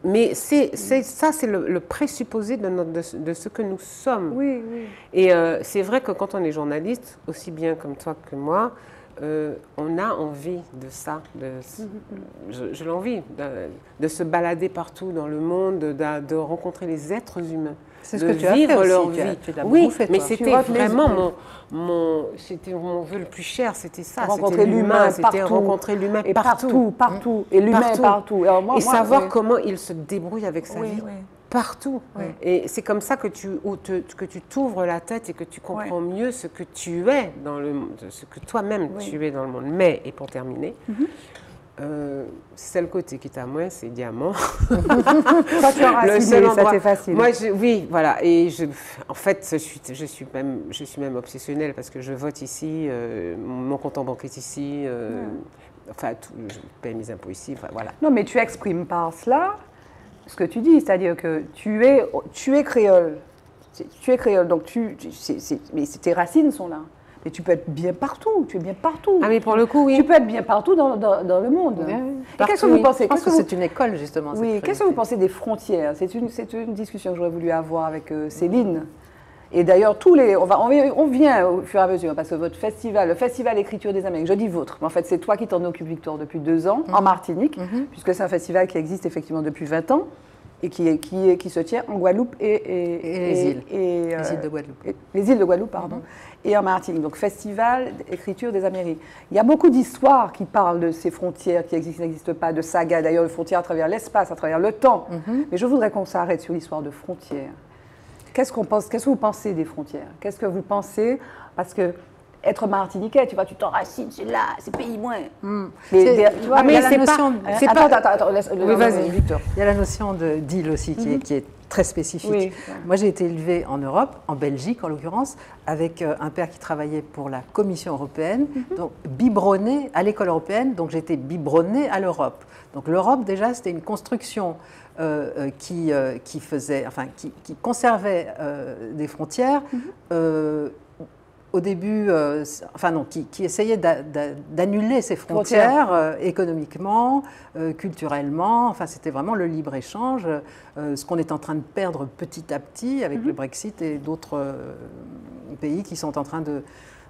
Mais ça, c'est le présupposé de ce que nous sommes. Oui, oui. Et c'est vrai que quand on est journaliste, aussi bien comme toi que moi, on a envie de ça. Je l'envie de se balader partout dans le monde, de rencontrer les êtres humains. C'est ce que tu as fait aussi, leur vie. Oui, mais c'était vraiment c'était mon vœu le plus cher, c'était ça. Rencontrer l'humain, c'était rencontrer l'humain partout. Partout. Et l'humain partout. Alors moi, savoir comment il se débrouille avec sa vie. Partout. Oui. Et c'est comme ça que tu t'ouvres la tête et que tu comprends mieux ce que tu es dans le monde, ce que toi-même tu es dans le monde. Mais, et pour terminer, c'est le côté qui t'a moins, c'est diamant. Toi, tu as raciné, ça c'est facile. Moi, oui, voilà. Et en fait, je suis même obsessionnelle parce que je vote ici, mon compte en banque est ici, enfin, je paie mes impôts ici, enfin, voilà. Non, mais tu exprimes par cela ce que tu dis, c'est-à-dire que tu es créole. Tu es créole, donc mais tes racines sont là. Mais tu peux être bien partout, tu es bien partout. Ah mais pour le coup, oui. Tu peux être bien partout dans le monde. Qu'est-ce que vous pensez? Je pense que c'est une école, justement. Oui, qu'est-ce que vous pensez des frontières? C'est une discussion que j'aurais voulu avoir avec Céline. Et d'ailleurs, on vient au fur et à mesure, parce que votre festival, le Festival Écriture des Amériques, je dis vôtre, mais en fait c'est toi qui t'en occupes, Victor, depuis 2 ans, en Martinique, puisque c'est un festival qui existe effectivement depuis 20 ans, et qui se tient en Guadeloupe et les îles de Guadeloupe. Les îles de Guadeloupe, pardon, et en Martinique. Donc Festival d'Écriture des Amériques. Il y a beaucoup d'histoires qui parlent de ces frontières qui existent, n'existent pas, de sagas, d'ailleurs, de frontières à travers l'espace, à travers le temps. Mais je voudrais qu'on s'arrête sur l'histoire de frontières. Qu'est-ce que vous pensez des frontières? Qu'est-ce que vous pensez? Parce que être martiniquais, tu vois, tu t'enracines, c'est là, c'est pays moins. Mais c'est pas... Attends, vas-y, Victor. Il y a la notion d'île aussi qui est très spécifique. Oui. Moi, j'ai été élevée en Europe, en Belgique en l'occurrence, avec un père qui travaillait pour la Commission européenne, donc biberonné à l'école européenne, donc j'étais biberonnée à l'Europe. Donc l'Europe, déjà, c'était une construction qui conservait des frontières. Au début, qui essayait d'annuler ces frontières économiquement, culturellement. Enfin, c'était vraiment le libre-échange, ce qu'on est en train de perdre petit à petit avec le Brexit et d'autres pays qui sont en train de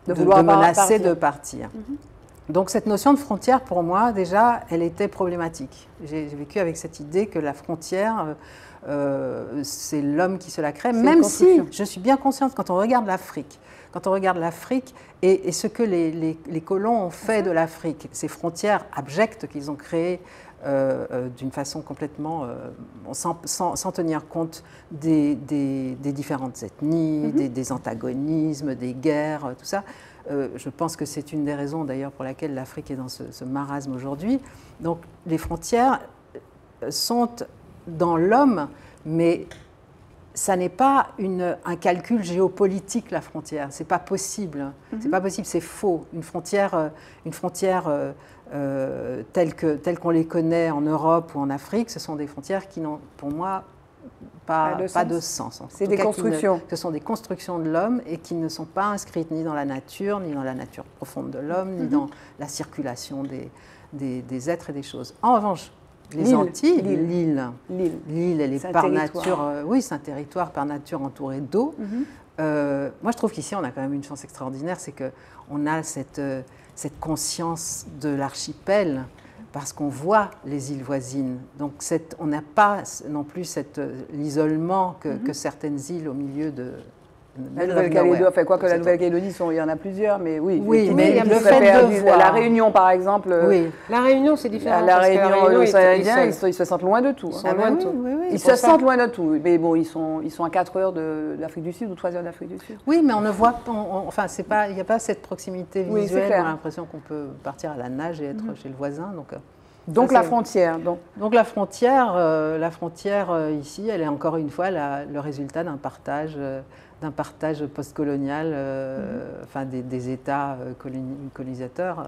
menacer de partir. Donc cette notion de frontière, pour moi, déjà, elle était problématique. J'ai vécu avec cette idée que la frontière, c'est l'homme qui se la crée, même si je suis bien consciente, quand on regarde l'Afrique, et ce que les colons ont fait de l'Afrique, ces frontières abjectes qu'ils ont créées d'une façon complètement sans tenir compte des différentes ethnies, des antagonismes, des guerres, tout ça. Je pense que c'est une des raisons d'ailleurs pour laquelle l'Afrique est dans ce marasme aujourd'hui. Donc les frontières sont dans l'homme, mais ça n'est pas un calcul géopolitique, la frontière. C'est pas possible. C'est pas possible, c'est faux. Une frontière telle qu'on les connaît en Europe ou en Afrique, ce sont des frontières qui n'ont, pour moi, pas de sens. C'est des constructions. Ce sont des constructions de l'homme et qui ne sont pas inscrites ni dans la nature, ni dans la nature profonde de l'homme, ni dans la circulation des êtres et des choses. En revanche, les Antilles, l'île, elle est par nature, c'est un territoire par nature entouré d'eau. Moi, je trouve qu'ici, on a quand même une chance extraordinaire, c'est qu'on a cette conscience de l'archipel, parce qu'on voit les îles voisines. Donc on n'a pas non plus l'isolement que certaines îles au milieu de... La Nouvelle-Calédonie, enfin quoi que la Nouvelle-Calédonie, il y en a plusieurs, mais oui. Oui, mais le fait de voir... La Réunion, par exemple. Oui. La Réunion, c'est différent. La Réunion, les Indiens, ils se sentent loin de tout. Ils se sentent loin de tout. Mais bon, ils sont à 4 heures de l'Afrique du Sud ou 3 heures de l'Afrique du Sud. Oui, mais on ne voit pas... Enfin, il n'y a pas cette proximité visuelle. On a l'impression qu'on peut partir à la nage et être chez le voisin. Donc la frontière. Donc la frontière ici, elle est encore une fois le résultat d'un partage postcolonial, des États colonisateurs.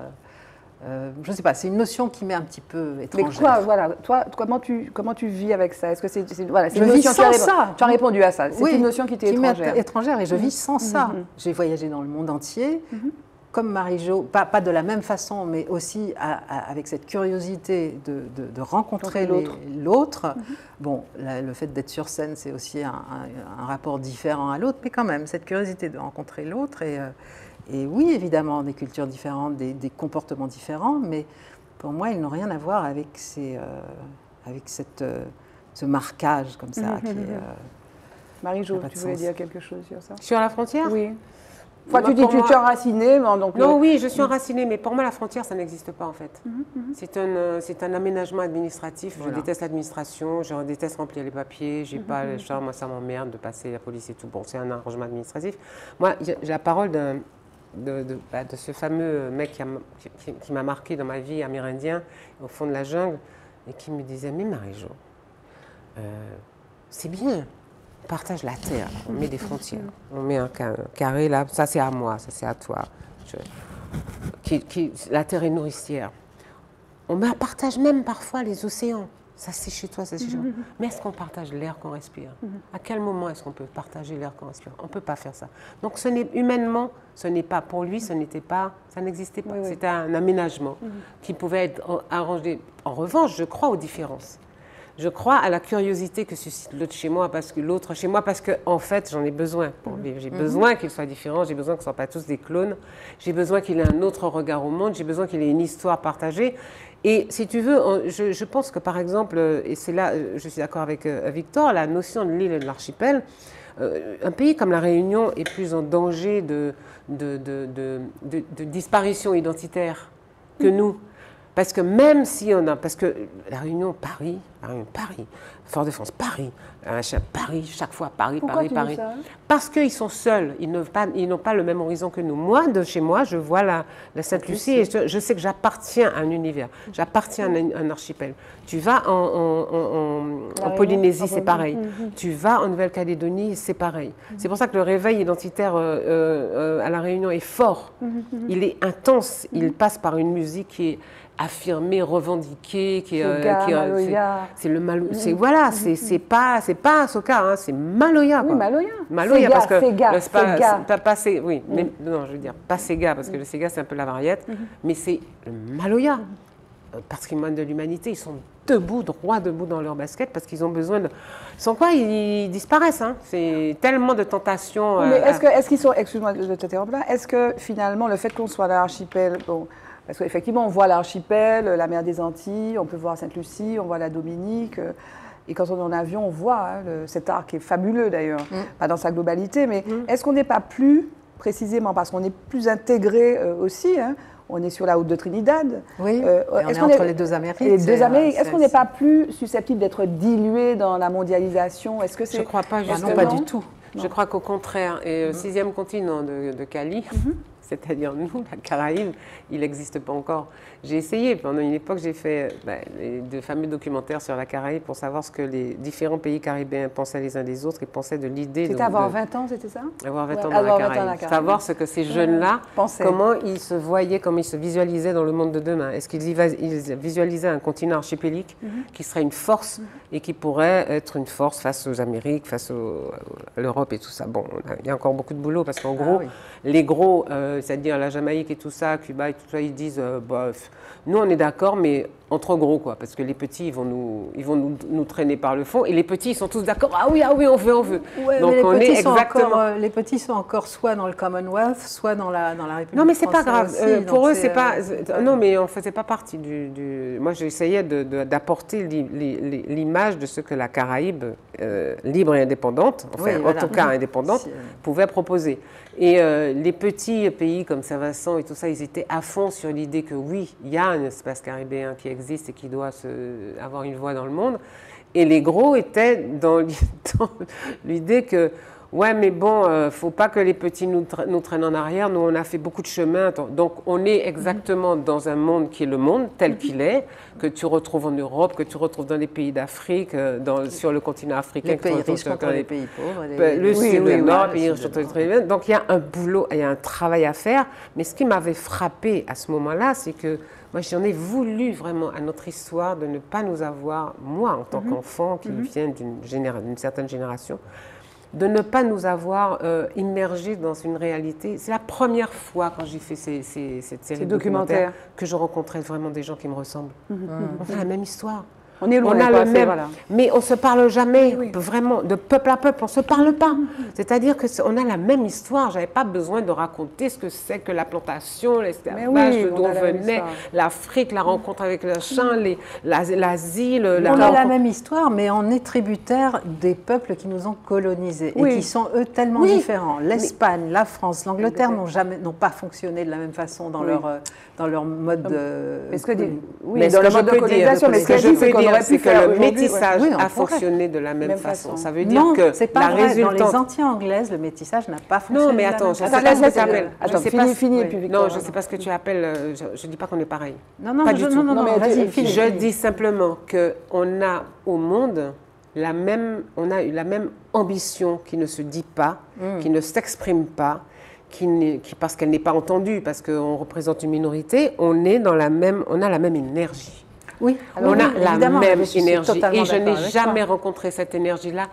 Je ne sais pas, c'est une notion qui m'est un petit peu étrangère. Mais toi, comment tu vis avec ça? Est-ce que c'est je vis sans ça. Tu as répondu à ça. C'est une notion qui t'est étrangère. Étrangère et je vis sans ça. J'ai voyagé dans le monde entier. Comme Marie-Jo, pas de la même façon, mais aussi avec cette curiosité de rencontrer l'autre. Bon, le fait d'être sur scène, c'est aussi un rapport différent à l'autre, mais quand même, cette curiosité de rencontrer l'autre. Et oui, évidemment, des cultures différentes, des comportements différents, mais pour moi, ils n'ont rien à voir avec ce marquage comme ça. Marie-Jo, tu voulais dire quelque chose sur ça? Sur la frontière? Oui. Tu dis que tu es enracinée. Oui, je suis enracinée, mais pour moi, la frontière, ça n'existe pas, en fait. C'est un aménagement administratif. Voilà. Je déteste l'administration, je déteste remplir les papiers, j'ai pas le charme, moi, ça m'emmerde de passer la police et tout. Bon, c'est un arrangement administratif. Moi, j'ai la parole de ce fameux mec qui m'a marqué dans ma vie amérindien, au fond de la jungle, et qui me disait, mais Marie-Jo, c'est bien. On partage la terre, on met des frontières, on met un carré là, ça c'est à moi, ça c'est à toi. La terre est nourricière. On partage même parfois les océans, ça c'est chez toi, ça c'est chez moi. Mais est-ce qu'on partage l'air qu'on respire? À quel moment est-ce qu'on peut partager l'air qu'on respire? On ne peut pas faire ça. Donc humainement, ce n'est pas, pour lui, ça n'existait pas. C'était un aménagement qui pouvait être arrangé. En revanche, je crois aux différences. Je crois à la curiosité que suscite l'autre chez moi, parce que en fait, j'en ai besoin pour vivre. J'ai besoin qu'il soit différent, j'ai besoin qu'ils ne soient pas tous des clones, j'ai besoin qu'il ait un autre regard au monde, j'ai besoin qu'il ait une histoire partagée. Et si tu veux, je pense que par exemple, et c'est là, je suis d'accord avec Victor, la notion de l'île et de l'archipel, un pays comme la Réunion est plus en danger de disparition identitaire que nous. Parce que même si on a, parce que la Réunion, Paris, Fort-de-France, Paris, Paris, chaque fois Paris, Pourquoi Paris, tu Paris. dis ça? Parce qu'ils sont seuls, ils n'ont pas le même horizon que nous. Moi, de chez moi, je vois la Sainte-Lucie et je sais que j'appartiens à un univers, j'appartiens à un archipel. Tu vas en Polynésie, c'est pareil. Tu vas en Nouvelle-Calédonie, c'est pareil. C'est pour ça que le réveil identitaire à La Réunion est fort. Il est intense, il passe par une musique qui est affirmée, revendiquée, c'est le Maloya. Voilà, c'est pas Soca, hein, c'est Maloya. Oui, Maloya. Maloya parce que Sega. oui, mais non, je veux dire pas Sega parce que le Sega c'est un peu la variette, mais c'est le Maloya. Patrimoine de l'humanité, ils sont droit debout dans leur basket parce qu'ils ont besoin de. Sans quoi ils disparaissent. Hein. C'est tellement de tentations. Oui, mais est-ce qu'ils sont. Excuse-moi de t'interrompre là. Est-ce que finalement le fait qu'on soit dans l'archipel. Bon, parce qu'effectivement, on voit l'archipel, la mer des Antilles, on peut voir Sainte-Lucie, on voit la Dominique. Et quand on est en avion, on voit cet arc qui est fabuleux d'ailleurs, pas dans sa globalité, mais est-ce qu'on n'est pas plus, précisément parce qu'on est plus intégré aussi, hein, on est sur la route de Trinidad. Oui, on est entre les deux Amériques. Est-ce qu'on n'est pas plus susceptible d'être dilué dans la mondialisation? Est-ce que c'est... Je ne crois pas, justement. Non, pas du tout. Je crois qu'au contraire, et le 6e continent de Cali, c'est-à-dire nous, la Caraïbe, il n'existe pas encore. J'ai essayé, pendant une époque, j'ai fait de fameux documentaires sur la Caraïbe pour savoir ce que les différents pays caribéens pensaient les uns des autres et pensaient de l'idée. C'était avoir 20 ans, c'était ça? Avoir 20 ans dans la Caraïbe. Savoir ce que ces jeunes-là, comment ils se voyaient, comment ils se visualisaient dans le monde de demain. Est-ce qu'ils visualisaient un continent archipélique qui serait une force et qui pourrait être une force face aux Amériques, face à l'Europe et tout ça. Bon, il y a encore beaucoup de boulot parce qu'en gros, les gros, c'est-à-dire la Jamaïque et tout ça, Cuba et tout ça, ils disent, nous on est d'accord, mais entre gros quoi, parce que les petits ils vont nous traîner par le fond et les petits ils sont tous d'accord, ah oui on veut. Ouais, donc on est exactement. Les petits sont encore soit dans le Commonwealth, soit dans la République. Non mais c'est pas grave. Aussi, pour eux c'est pas. Non mais on faisait pas partie du. Moi j'essayais d'apporter l'image de ce que la Caraïbe libre et indépendante, enfin en tout cas indépendante, pouvait proposer. Et les petits pays comme Saint-Vincent et tout ça, ils étaient à fond sur l'idée que oui, il y a un espace caribéen qui existe et qui doit avoir une voix dans le monde. Et les gros étaient dans l'idée que, ouais, mais bon, faut pas que les petits nous traînent en arrière. Nous, on a fait beaucoup de chemin. Donc, on est exactement dans un monde qui est le monde tel qu'il est, que tu retrouves en Europe, que tu retrouves dans les pays d'Afrique, sur le continent africain. Les pays riches contre les pays pauvres. Le sud, le nord, les pays riches contre les pays pauvres. Donc, il y a un boulot, il y a un travail à faire. Mais ce qui m'avait frappé à ce moment-là, c'est que moi, j'en ai voulu vraiment à notre histoire de ne pas nous avoir, moi, en tant qu'enfant qui vient d'une certaine génération, de ne pas nous avoir immergés dans une réalité. C'est la première fois quand j'ai fait cette série documentaire que je rencontrais vraiment des gens qui me ressemblent. On a la même histoire. On est loin, on a le même, mais on ne se parle jamais, vraiment, de peuple à peuple, on ne se parle pas. C'est-à-dire qu'on a la même histoire, je n'avais pas besoin de raconter ce que c'est que la plantation, l'esclavage, d'où on venait, l'Afrique, la rencontre avec le champ, l'asile. On a la même histoire, mais on est tributaire des peuples qui nous ont colonisés et qui sont, eux, tellement différents. L'Espagne, la France, l'Angleterre n'ont pas fonctionné de la même façon dans leur mode de... Mais dans le mode de colonisation, mais ce que je peux dire, c'est que le métissage a fonctionné de la même façon. Ça veut dire que la résultante... Dans les Antilles anglaises, le métissage n'a pas fonctionné. Non, mais attends, je ne sais pas ce que tu appelles. Non, je ne sais pas ce que tu appelles. Je ne dis pas qu'on est pareil. Non, pas du tout. Non, vas-y, je dis simplement qu'on a au monde on a eu la même ambition qui ne se dit pas, qui ne s'exprime pas, parce qu'elle n'est pas entendue, parce qu'on représente une minorité, on a la même énergie. Oui, on a la même énergie et je n'ai jamais rencontré cette énergie-là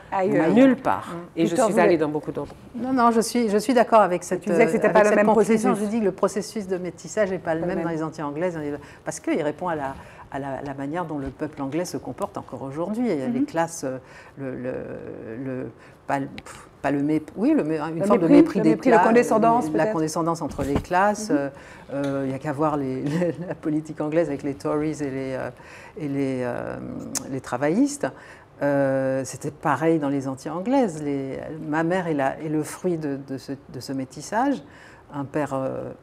nulle part. Et je suis allée dans beaucoup d'endroits. Non, je suis d'accord avec cette. Tu disais que c'était pas le même processus. Je dis que le processus de métissage n'est pas le même dans les Antilles anglaises, parce qu'il répond à la manière dont le peuple anglais se comporte encore aujourd'hui. Il y a les classes, une forme de mépris des classes, la condescendance, la condescendance entre les classes. Il n'y a qu'à voir la politique anglaise avec les Tories et les travaillistes. C'était pareil dans les Antilles anglaises. Ma mère est le fruit de ce métissage. Un père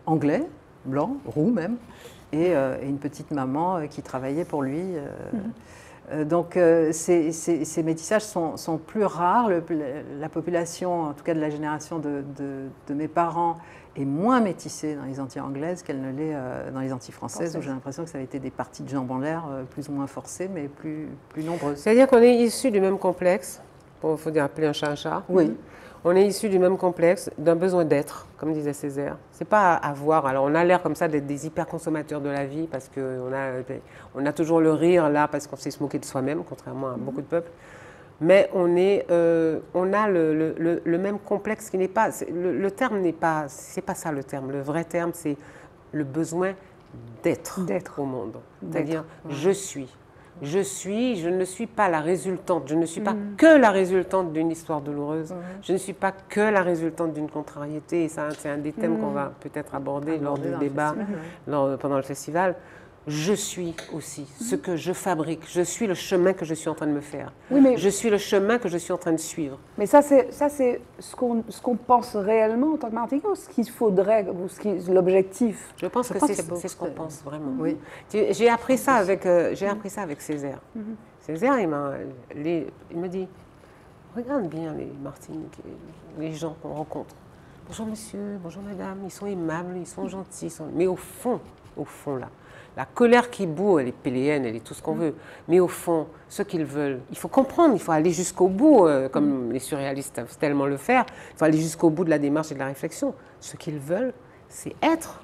anglais, blanc, roux même, et une petite maman qui travaillait pour lui. Donc ces métissages sont plus rares. La population, en tout cas de la génération de mes parents, est moins métissée dans les Antilles anglaises qu'elle ne l'est dans les Antilles françaises, où j'ai l'impression que ça a été des parties de jambes en l'air plus ou moins forcées, mais plus nombreuses. C'est-à-dire qu'on est issus du même complexe, il faut dire appeler un chat un chat. Oui. On est issus du même complexe, d'un besoin d'être, comme disait Césaire. C'est pas à avoir. Alors on a l'air comme ça d'être des hyper-consommateurs de la vie parce qu'on a toujours le rire là parce qu'on sait se moquer de soi-même, contrairement à beaucoup de peuples. Mais on a le même complexe qui n'est pas. Le terme n'est pas. C'est pas ça le terme. Le vrai terme, c'est le besoin d'être au monde. C'est-à-dire, je suis. Je ne suis pas la résultante, je ne suis pas que la résultante d'une histoire douloureuse, je ne suis pas que la résultante d'une contrariété, et ça c'est un des thèmes qu'on va peut-être aborder lors du débat, pendant le festival. Je suis aussi ce que je fabrique, je suis le chemin que je suis en train de me faire, je suis le chemin que je suis en train de suivre. Mais ça c'est ce qu'on pense réellement en tant que Martiniquais, ou ce qu'il faudrait, ou l'objectif? Je pense que c'est ce qu'on pense vraiment. Oui. J'ai appris ça avec Césaire. Césaire, il me dit, regarde bien les Martiniquais, les gens qu'on rencontre. Bonjour monsieur, bonjour madame, ils sont aimables, ils sont gentils, mais au fond là, la colère qui bout, elle est péléenne, elle est tout ce qu'on veut. Mais au fond, ce qu'ils veulent, il faut comprendre, il faut aller jusqu'au bout, comme les surréalistes savent tellement le faire. Il faut aller jusqu'au bout de la démarche et de la réflexion. Ce qu'ils veulent, c'est être.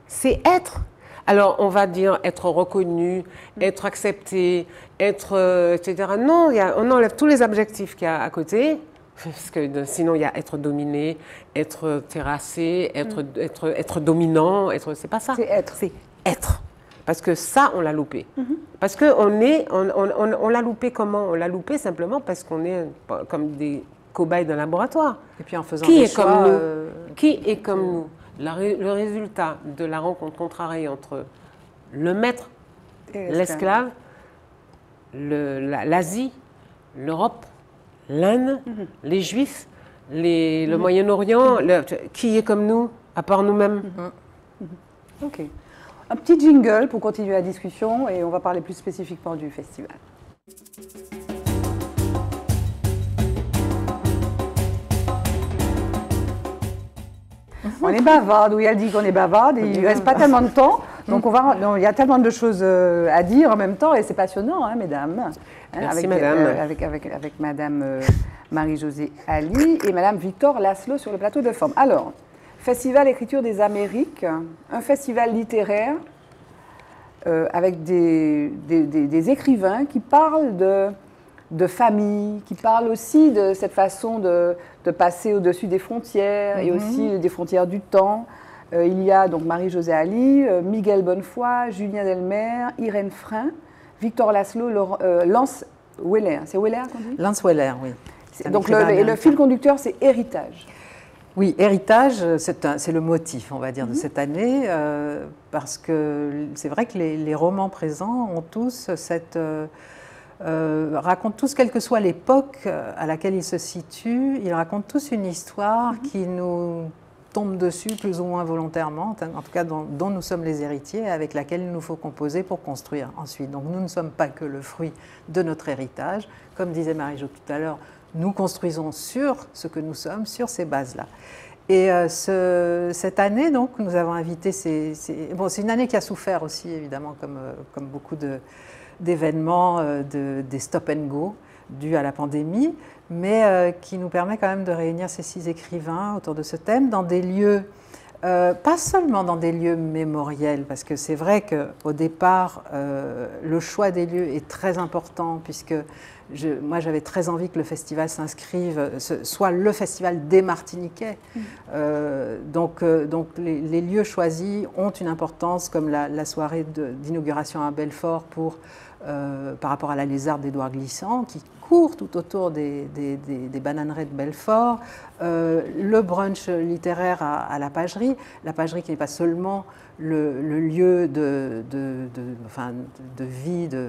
C'est être. Alors, on va dire être reconnu, être accepté, être, etc. Non, on enlève tous les adjectifs qu'il y a à côté. Parce que sinon, il y a être dominé, être terrassé, être dominant, c'est pas ça. C'est être. C'est être. Parce que ça, on l'a loupé. Parce qu'on l'a loupé comment? On l'a loupé simplement parce qu'on est comme des cobayes d'un laboratoire. Et puis en faisant des choix... Qui est comme nous? Le résultat de la rencontre contrariée entre le maître, l'esclave, l'Asie, l'Europe, l'Inde, les Juifs, le Moyen-Orient, qui est comme nous, à part nous-mêmes? Ok. Un petit jingle pour continuer la discussion et on va parler plus spécifiquement du festival. On est bavarde, oui, elle dit qu'on est bavarde, et il ne reste pas tellement de temps. Donc il y a tellement de choses à dire en même temps et c'est passionnant, hein, mesdames. Merci, madame. Avec madame Marie-Josée Ali et madame Victor Laszlo sur le plateau de Forme. Alors, Festival Écriture des Amériques, un festival littéraire avec des écrivains qui parlent de famille, qui parlent aussi de cette façon de passer au-dessus des frontières et aussi des frontières du temps. Il y a donc Marie-Josée Ali, Miguel Bonnefoy, Julien Delmer, Irène Frein, Victor Laszlo, Lance Weller. C'est Weller qu'on dit? Lance Weller, oui. Donc le fil conducteur, c'est héritage. Oui, héritage, c'est le motif, on va dire, de cette année, parce que c'est vrai que les romans présents ont tous racontent tous, quelle que soit l'époque à laquelle ils se situent, ils racontent tous une histoire qui nous tombe dessus plus ou moins volontairement, en tout cas dont nous sommes les héritiers, avec laquelle il nous faut composer pour construire ensuite. Donc nous ne sommes pas que le fruit de notre héritage. Comme disait Marie-Jo tout à l'heure, nous construisons sur ce que nous sommes, sur ces bases-là. Et cette année, donc, nous avons invité bon, c'est une année qui a souffert aussi, évidemment, comme beaucoup d'événements, des stop and go dus à la pandémie, mais qui nous permet quand même de réunir ces 6 écrivains autour de ce thème dans des lieux, pas seulement dans des lieux mémoriels, parce que c'est vrai qu'au départ, le choix des lieux est très important, puisque moi j'avais très envie que le festival s'inscrive, soit le festival des Martiniquais. Donc les lieux choisis ont une importance, comme la soirée d'inauguration à Belfort par rapport à la lézarde d'Édouard Glissant, qui court tout autour des bananeraies de Belfort, le brunch littéraire à la Pagerie qui n'est pas seulement le lieu de vie de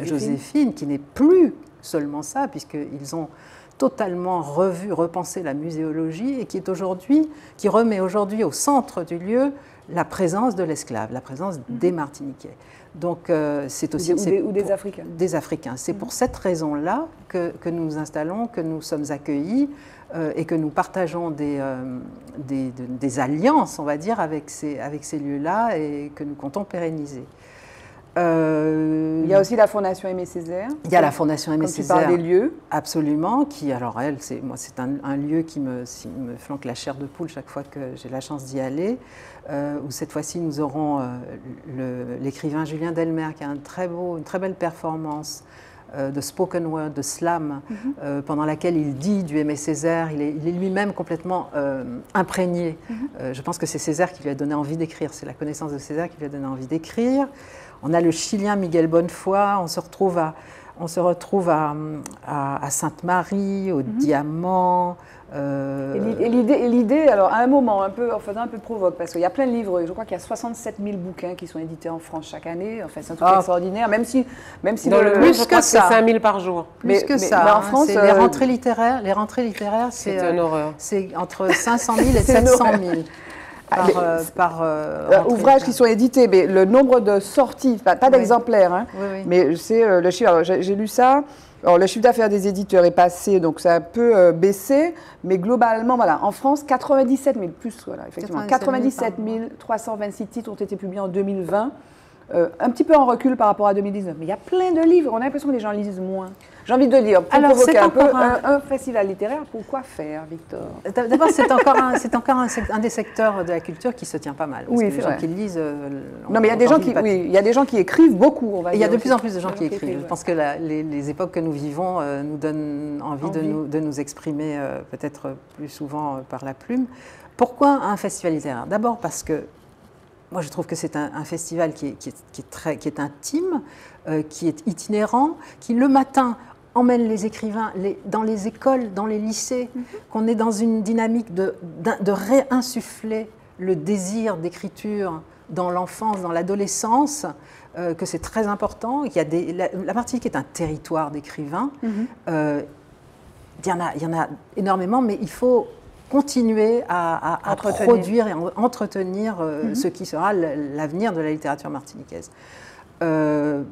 Joséphine, qui n'est plus seulement ça, puisqu'ils ont totalement repensé la muséologie et qui remet aujourd'hui au centre du lieu la présence de l'esclave, la présence des Martiniquais. Donc c'est aussi ou des Africains. Des Africains. C'est pour cette raison-là que nous nous installons, que nous sommes accueillis et que nous partageons des alliances, on va dire, avec ces lieux-là et que nous comptons pérenniser. Il y a aussi la Fondation Aimé Césaire. Il y a la Fondation Aimé Césaire. Tu parles des lieux. Absolument. Qui, alors elle, c'est un lieu qui me flanque la chair de poule chaque fois que j'ai la chance d'y aller. Où cette fois-ci nous aurons l'écrivain Julien Delmer qui a une très belle performance de spoken word, de slam, pendant laquelle il dit du Aimé Césaire. Il est lui-même complètement imprégné. Je pense que c'est Césaire qui lui a donné envie d'écrire. C'est la connaissance de Césaire qui lui a donné envie d'écrire. On a le Chilien Miguel Bonnefoy, on se retrouve à Sainte-Marie, au Diamant. Et l'idée, alors à un moment, un peu provoque, parce qu'il y a plein de livres, je crois qu'il y a 67 000 bouquins qui sont édités en France chaque année, enfin c'est un truc extraordinaire, même si dans le monde, je crois que c'est 5 000 par jour. Plus que ça. Mais en France, les rentrées littéraires, c'est une horreur. C'est entre 500 000 et 700 000. Par ouvrages qui sont édités, mais le nombre de sorties, pas d'exemplaires, hein, mais c'est le chiffre. Alors j'ai lu ça. Alors, le chiffre d'affaires des éditeurs est passé, donc ça a un peu baissé, mais globalement, voilà, en France, 97 000, plus, voilà, effectivement, 97 326 titres ont été publiés en 2020, un petit peu en recul par rapport à 2019. Mais il y a plein de livres, on a l'impression que les gens lisent moins. J'ai envie de lire, pour provoquer un peu un festival littéraire, pourquoi faire, Victor? D'abord, c'est encore un des secteurs de la culture qui se tient pas mal. Parce que les gens qui lisent. Non, mais il y a des gens qui écrivent beaucoup, on va dire. Il y a de plus en plus de gens qui écrivent. Je pense que les époques que nous vivons nous donnent envie de nous exprimer peut-être plus souvent par la plume. Pourquoi un festival littéraire? D'abord parce que moi, je trouve que c'est un festival qui est intime, qui est itinérant, qui le matin emmène les écrivains dans les écoles, dans les lycées, qu'on est dans une dynamique de réinsuffler le désir d'écriture dans l'enfance, dans l'adolescence, que c'est très important. La Martinique est un territoire d'écrivains. Il y en a énormément, mais il faut continuer à produire et à entretenir ce qui sera l'avenir de la littérature martiniquaise.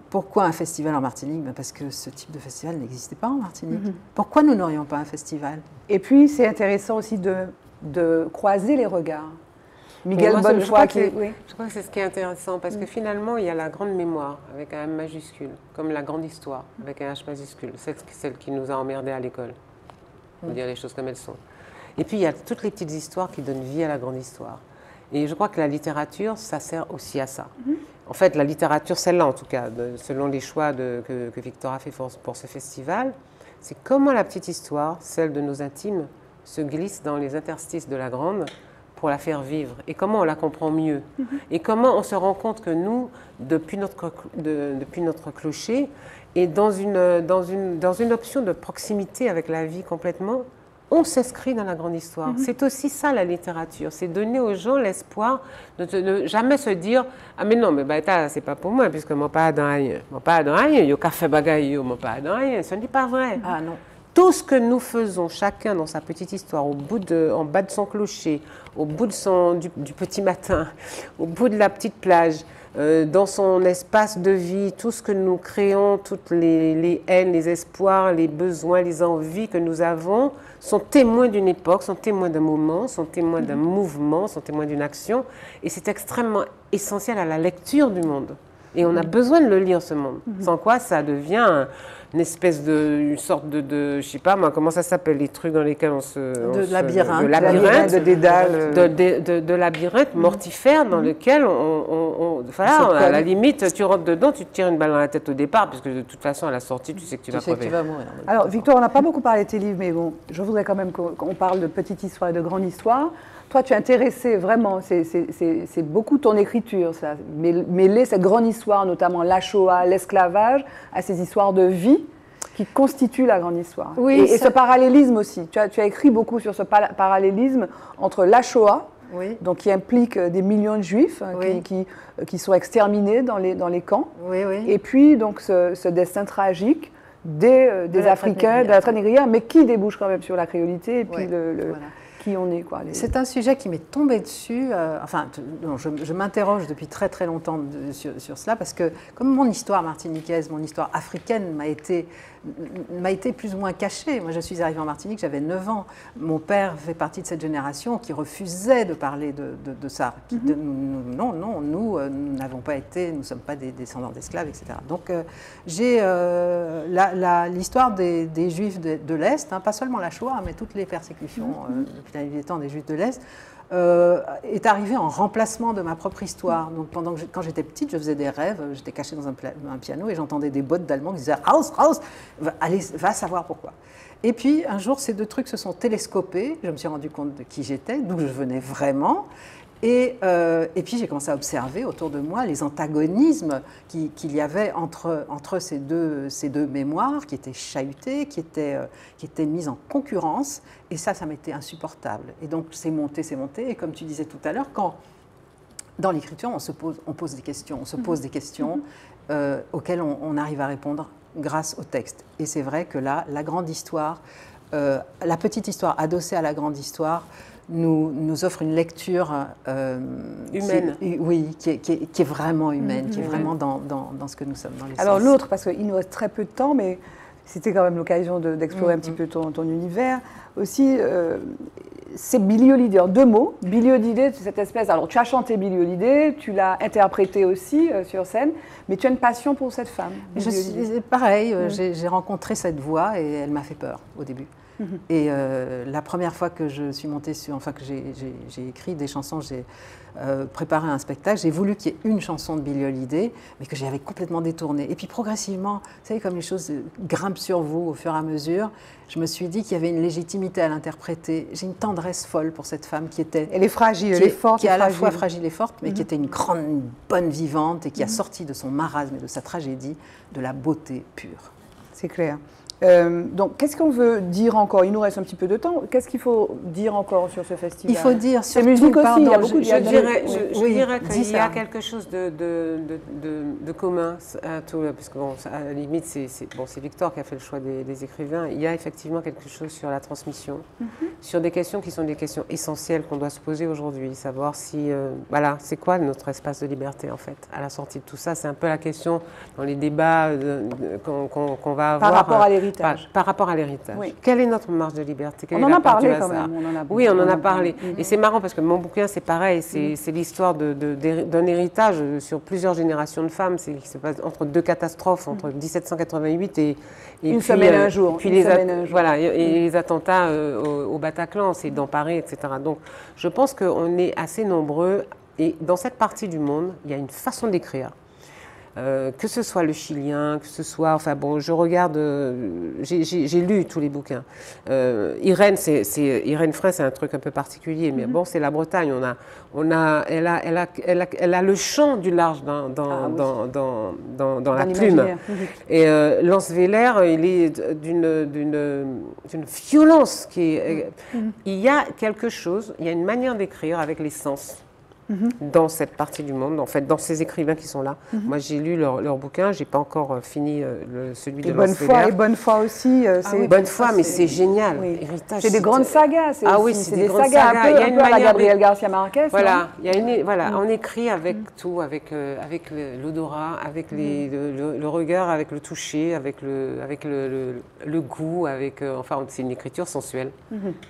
Pourquoi un festival en Martinique? Parce que ce type de festival n'existait pas en Martinique. Pourquoi nous n'aurions pas un festival? Et puis, c'est intéressant aussi de croiser les regards. Miguel Bonnefoy, je crois que c'est ce qui est intéressant, parce que finalement, il y a la grande mémoire, avec un M majuscule, comme la grande histoire, avec un H majuscule, celle qui nous a emmerdés à l'école. Il faut dire les choses comme elles sont. Et puis, il y a toutes les petites histoires qui donnent vie à la grande histoire. Et je crois que la littérature, ça sert aussi à ça. En fait, la littérature, celle-là en tout cas, selon les choix que Victor a fait pour ce festival, c'est comment la petite histoire, celle de nos intimes, se glisse dans les interstices de la grande pour la faire vivre. Et comment on la comprend mieux. Et comment on se rend compte que nous, depuis notre clocher, et dans une option de proximité avec la vie complètement, on s'inscrit dans la grande histoire. C'est aussi ça la littérature, c'est donner aux gens l'espoir de ne jamais se dire « Ah mais non, mais c'est pas pour moi, puisque mon père n'a rien. Mon père n'a rien, il y a café bagaille, mon père n'a rien. » Ce n'est pas vrai. Ah non. Tout ce que nous faisons, chacun dans sa petite histoire, en bas de son clocher, au bout du petit matin, au bout de la petite plage, dans son espace de vie, tout ce que nous créons, toutes les haines, les espoirs, les besoins, les envies que nous avons, sont témoins d'une époque, sont témoins d'un moment, sont témoins d'un mouvement, sont témoins d'une action. Et c'est extrêmement essentiel à la lecture du monde. Et on a besoin de le lire, ce monde. Sans quoi, ça devient une espèce une sorte de je sais pas moi, comment ça s'appelle, les trucs dans lesquels labyrinthe. De labyrinthe, de dédale. De labyrinthe mortifère dans lequel à la limite, tu rentres dedans, tu te tires une balle dans la tête au départ, parce que de toute façon, à la sortie, tu sais que tu vas crever. Mourir. Alors, Victor, on n'a pas beaucoup parlé de tes livres, mais bon, je voudrais quand même qu'on parle de petite histoire et de grande histoire. Toi, tu es intéressé vraiment, c'est beaucoup ton écriture, ça, mêler cette grande histoire, notamment la Shoah, l'esclavage, à ces histoires de vie qui constituent la grande histoire. Oui, et ce parallélisme aussi. Tu as écrit beaucoup sur ce parallélisme entre la Shoah, donc qui implique des millions de Juifs qui sont exterminés dans les camps, et puis donc ce destin tragique des Africains, de la traite négrière, mais qui débouche quand même sur la créolité, et puis qui on est, quoi. C'est un sujet qui m'est tombé dessus. Je m'interroge depuis très très longtemps sur cela parce que comme mon histoire martiniquaise, mon histoire africaine m'a été plus ou moins cachée. Moi, je suis arrivée en Martinique, j'avais 9 ans. Mon père fait partie de cette génération qui refusait de parler de ça. Nous n'avons pas été, nous ne sommes pas des descendants d'esclaves, etc. Donc, j'ai l'histoire des Juifs de l'Est, hein, pas seulement la Shoah, mais toutes les persécutions depuis la nuit des temps des Juifs de l'Est, est arrivée en remplacement de ma propre histoire. Donc quand j'étais petite, je faisais des rêves, j'étais cachée dans un piano et j'entendais des bottes d'Allemands qui disaient « Raus, raus !» Allez, va savoir pourquoi. Et puis un jour, ces 2 trucs se sont télescopés, je me suis rendu compte de qui j'étais, d'où je venais vraiment. Et puis j'ai commencé à observer autour de moi les antagonismes qu'il y avait entre ces deux mémoires qui étaient chahutées, qui étaient mises en concurrence. Et ça m'était insupportable. Et donc c'est monté. Et comme tu disais tout à l'heure, quand dans l'écriture on pose des questions, auxquelles on arrive à répondre grâce au texte. Et c'est vrai que là, la grande histoire, la petite histoire adossée à la grande histoire, nous offre une lecture humaine. Qui est vraiment humaine, qui est vraiment dans ce que nous sommes. Dans les Alors sens. l'autre, parce qu'il nous reste très peu de temps, mais c'était quand même l'occasion d'explorer un petit peu ton univers. Aussi, c'est Billie Holiday, en 2 mots. Billie Holiday, cette espèce... Alors tu as chanté Billie Holiday, tu l'as interprétée aussi sur scène, mais tu as une passion pour cette femme. Pareil, j'ai rencontré cette voix et elle m'a fait peur au début. Et la première fois que je suis montée que j'ai écrit des chansons, j'ai préparé un spectacle, j'ai voulu qu'il y ait une chanson de Billie Holiday, mais que j'avais complètement détournée. Et puis progressivement, vous savez, comme les choses grimpent sur vous au fur et à mesure, je me suis dit qu'il y avait une légitimité à l'interpréter. J'ai une tendresse folle pour cette femme qui était... Elle est fragile, elle est forte. Qui est à la fois fragile et forte, mais qui était une bonne vivante et qui a sorti de son marasme et de sa tragédie de la beauté pure. C'est clair. Donc, qu'est-ce qu'on veut dire encore? Il nous reste un petit peu de temps. Qu'est-ce qu'il faut dire encore sur ce festival? Il faut dire surtout... musique aussi, il y a beaucoup de... Je dirais qu'il y a quelque chose de commun à tout, parce que bon, à la limite, c'est Victor qui a fait le choix des écrivains. Il y a effectivement quelque chose sur la transmission, sur des questions qui sont des questions essentielles qu'on doit se poser aujourd'hui, savoir si, voilà, c'est quoi notre espace de liberté en fait, à la sortie de tout ça. C'est un peu la question dans les débats qu'on va avoir. Par rapport à l'héritage. Par rapport à l'héritage. Oui. Quelle est notre marge de liberté? On en a parlé quand même. Oui, on en a parlé. Et c'est marrant parce que mon bouquin, c'est pareil. C'est l'histoire d'un héritage sur plusieurs générations de femmes. C'est qui se passe entre 2 catastrophes, entre 1788 et une semaine un jour. Puis voilà, et les attentats au Bataclan, c'est dans Paris, etc. Donc, je pense qu'on est assez nombreux. Et dans cette partie du monde, il y a une façon d'écrire. Que ce soit le chilien, que ce soit... Enfin bon, je regarde... j'ai lu tous les bouquins. Irène Frein, c'est un truc un peu particulier, mais bon, c'est la Bretagne. Elle a le champ du large dans la plume. Et Lance Weller, il est d'une violence qui est... Il y a quelque chose, il y a une manière d'écrire avec les sens. Dans cette partie du monde, en fait, dans ces écrivains qui sont là. Moi, j'ai lu leur bouquin, j'ai pas encore fini celui de Lance Weller. Et Bonnefoy aussi. Bonnefoy, mais c'est génial. Oui. Héritage. C'est des grandes sagas. Oui, c'est des sagas un peu à la Gabriel Garcia Marquez. Voilà, on écrit avec tout, avec l'odorat, avec le regard, avec le toucher, avec le goût, enfin, c'est une écriture sensuelle.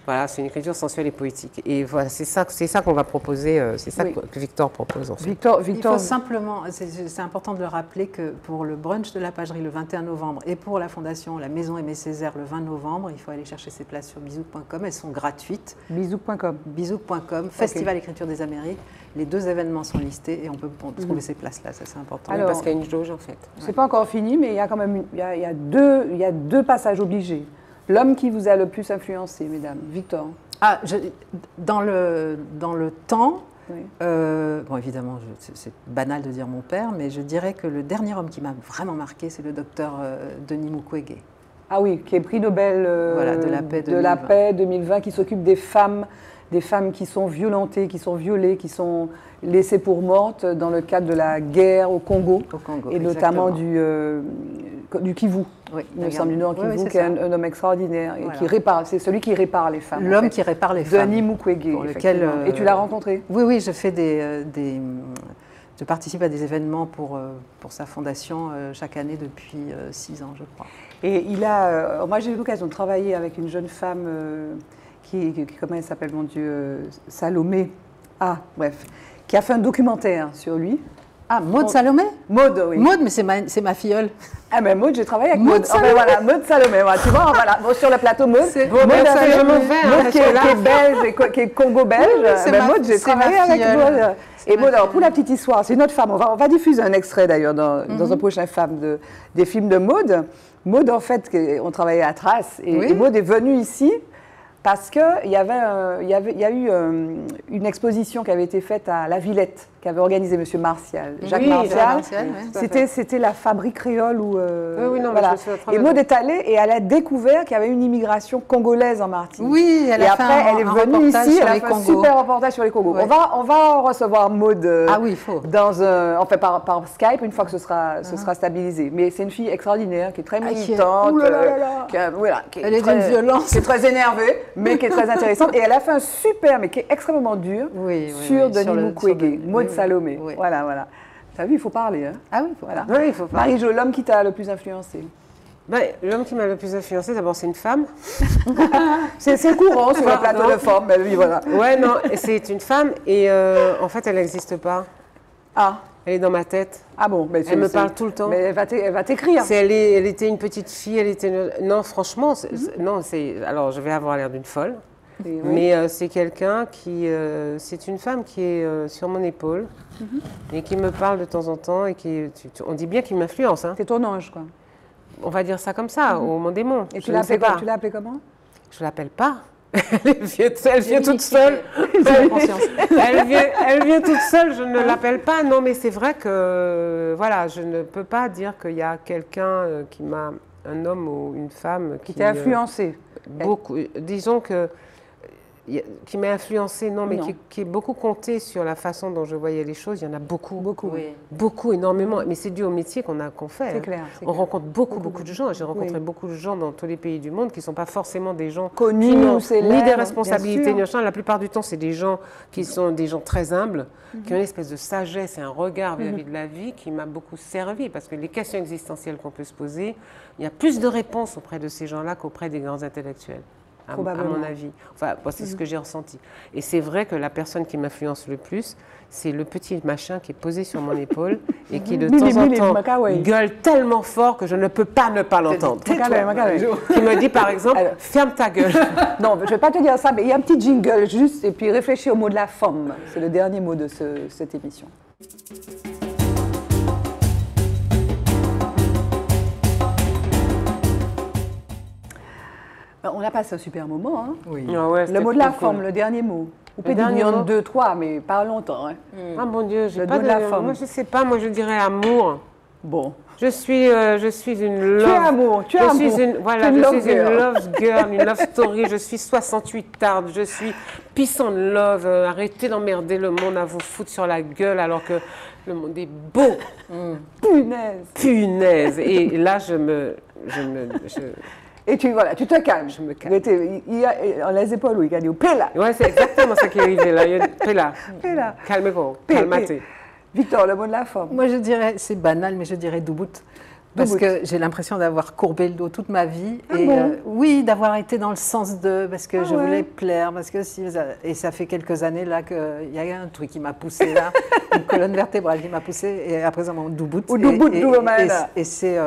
Voilà, c'est une écriture sensuelle et poétique. Et voilà, c'est ça qu'on va proposer. C'est ça que Victor propose en fait. Victor... Il faut simplement, c'est important de le rappeler que pour le brunch de la pagerie le 21 novembre et pour la fondation La Maison Aimé Césaire le 20 novembre, il faut aller chercher ses places sur bisouc.com, elles sont gratuites. Bisouc.com, Festival Écriture des Amériques, les 2 événements sont listés et on peut trouver ces places-là, ça c'est important. Alors, parce qu'il y a une jauge en fait. C'est pas encore fini, mais il y a quand même il y a 2 passages obligés. L'homme qui vous a le plus influencé, mesdames. Victor. Dans le temps... Oui. Bon, évidemment, c'est banal de dire mon père, mais je dirais que le dernier homme qui m'a vraiment marqué, c'est le docteur Denis Mukwege. Ah oui, qui est prix Nobel de la paix 2020, qui s'occupe des femmes qui sont violentées, qui sont violées, qui sont laissées pour mortes dans le cadre de la guerre au Congo et notamment du Kivu. Oui, Il me semble, du Nord Kivu, oui, c'est qui est ça. un homme extraordinaire et Voilà. qui répare. C'est celui qui répare les femmes. en L'homme fait. qui répare les femmes. Denis Mukwege. Pour lequel, effectivement. Et tu l'as rencontré? Oui, oui, je fais je participe à des événements pour sa fondation chaque année depuis 6 ans, je crois. Et moi j'ai eu l'occasion de travailler avec une jeune femme comment elle s'appelle, mon Dieu, Salomé. Ah, bref, qui a fait un documentaire sur lui. Ah, Maud Salomé? Maud, oui. Maud, mais c'est ma filleule. Ah, mais Maud, j'ai travaillé avec Maud Maud. Salomé. Enfin, voilà, Maud Salomé. Voilà, tu vois, voilà. Bon, sur le plateau, Maud. Bon, Maud, ben, ça, a fait- je m'en vais, Maud hein, qui parce que là- est belge, qui est Congo-belge. Oui, c'est Ben, ma- Maud, j'ai c'est ma travaillé avec filleule. Maud. C'est Et ma Maud, alors pour filleule. la petite histoire, c'est une autre femme. On va diffuser un extrait d'ailleurs dans un prochain des films de Maud. Maud, en fait, on travaillait à Traces. Et, Oui. et Maud est venue ici parce qu'il y a eu une exposition qui avait été faite à La Villette, qu'avait organisé M. Martial, Jacques Oui, Martial. Jacques Martial, oui. C'était la fabrique créole où. oui, non, mais voilà. je me souviens très Et bien. Maud est allée et elle a découvert qu'il y avait une immigration congolaise en Martinique. Oui, elle et a après, fait elle est un venue reportage ici, sur elle a les fait un Congos. super reportage sur les Congos. Ouais. On va recevoir Maud Ah oui, il faut. par Skype une fois que ce sera stabilisé. Mais c'est une fille extraordinaire, qui est très Ah, qui est- militante, Ouh là là là là. qui Elle est très- d'une violence. qui est très énervée, mais qui est très intéressante. Et elle a fait un super, mais qui est extrêmement dur, Oui, oui, sur oui, Denis sur Mukwege, oui, Maud oui, Salomé. oui. Voilà. T'as vu, il faut parler. Hein. Ah oui, il faut. Voilà. Oui, il faut pas. Marie-Jo, l'homme qui t'a le plus influencé. Ben, l'homme qui m'a le plus influencé, d'abord, c'est une femme. C'est courant sur le Pardon. plateau de forme, mais oui, voilà. Ouais, non, c'est une femme et en fait, elle n'existe pas. Ah, Elle est dans ma tête. bon, mais Elle me parle tout le temps. Mais elle va t'écrire. Elle était une petite fille, non, franchement, non, alors je vais avoir l'air d'une folle, Oui. mais c'est quelqu'un c'est une femme qui est sur mon épaule et qui me parle de temps en temps et on dit bien qu'il m'influence, hein. C'est ton ange, quoi. On va dire ça comme ça, au mon démon. Et Je tu ne l'as sais appelé, pas. tu l'as appelé comment? Je l'appelle pas. Elle vient toute seule. Elle vient toute seule, je ne l'appelle pas. Non, mais c'est vrai que voilà, je ne peux pas dire qu'il y a quelqu'un un homme ou une femme Qui t'a influencé. beaucoup. Disons que qui m'a influencé, non, mais Non. qui est beaucoup compté sur la façon dont je voyais les choses. Il y en a beaucoup, Beaucoup. Oui. beaucoup, énormément. Mais c'est dû au métier qu'on fait. C'est hein. clair. c'est On clair. rencontre beaucoup de gens. J'ai rencontré Oui. beaucoup de gens dans tous les pays du monde qui ne sont pas forcément des gens Connus qui n'ont ou célèbres, ni des bien responsabilités, sûr. ni machin. La plupart du temps, c'est des gens qui sont des gens très humbles, qui ont une espèce de sagesse et un regard vis-à-vis de la vie qui m'a beaucoup servi. Parce que les questions existentielles qu'on peut se poser, il y a plus de réponses auprès de ces gens-là qu'auprès des grands intellectuels. À Probablement. mon avis. Enfin, moi, c'est ce que j'ai ressenti. Et c'est vrai que la personne qui m'influence le plus, c'est le petit machin qui est posé sur mon épaule et qui, de Mili, temps en mili, temps, Makaway. gueule tellement fort que je ne peux pas ne pas l'entendre. Makaway. Qui me dit, par exemple, Alors. ferme ta gueule. Non, je ne vais pas te dire ça, mais il y a un petit jingle juste, et puis réfléchis au mot de la femme. C'est le dernier mot de cette émission. On a passé un super moment. Hein. Oui. Ah ouais, Le c'était mot de la plutôt cool. forme, le dernier mot. Ou Le peut-être dernier il y en mot. a 2, 3, mais pas longtemps. Hein. Ah mon Dieu, j'ai Le pas dos de la femme. Moi, je sais pas, moi je dirais amour. Bon. Je suis une love. Tu es amour, tu es je amour. suis une, voilà, Tu es une je love suis une girl. love girl, une love story. Je suis 68 tarde. Je suis peace and love. Arrêtez d'emmerder le monde à vous foutre sur la gueule alors que le monde est beau. Punaise. Punaise. Et là, Et tu te calmes. Je me calme. Il y a les épaules, oui, il a dit Pela. ouais, c'est exactement ça qui est arrivé là. Pela. Pela. Calmez-vous. P. Calmate. Victor, le mot de la forme. Moi, je dirais, c'est banal, mais je dirais doubout. Parce que j'ai l'impression d'avoir courbé le dos toute ma vie. Ah et bon oui, d'avoir été dans le sens de, parce que je ouais. voulais plaire, parce que et ça fait quelques années là qu'il y a un truc qui m'a poussé là, une colonne vertébrale qui m'a poussé, et après ça m'a doubout. Ou doubout, Et c'est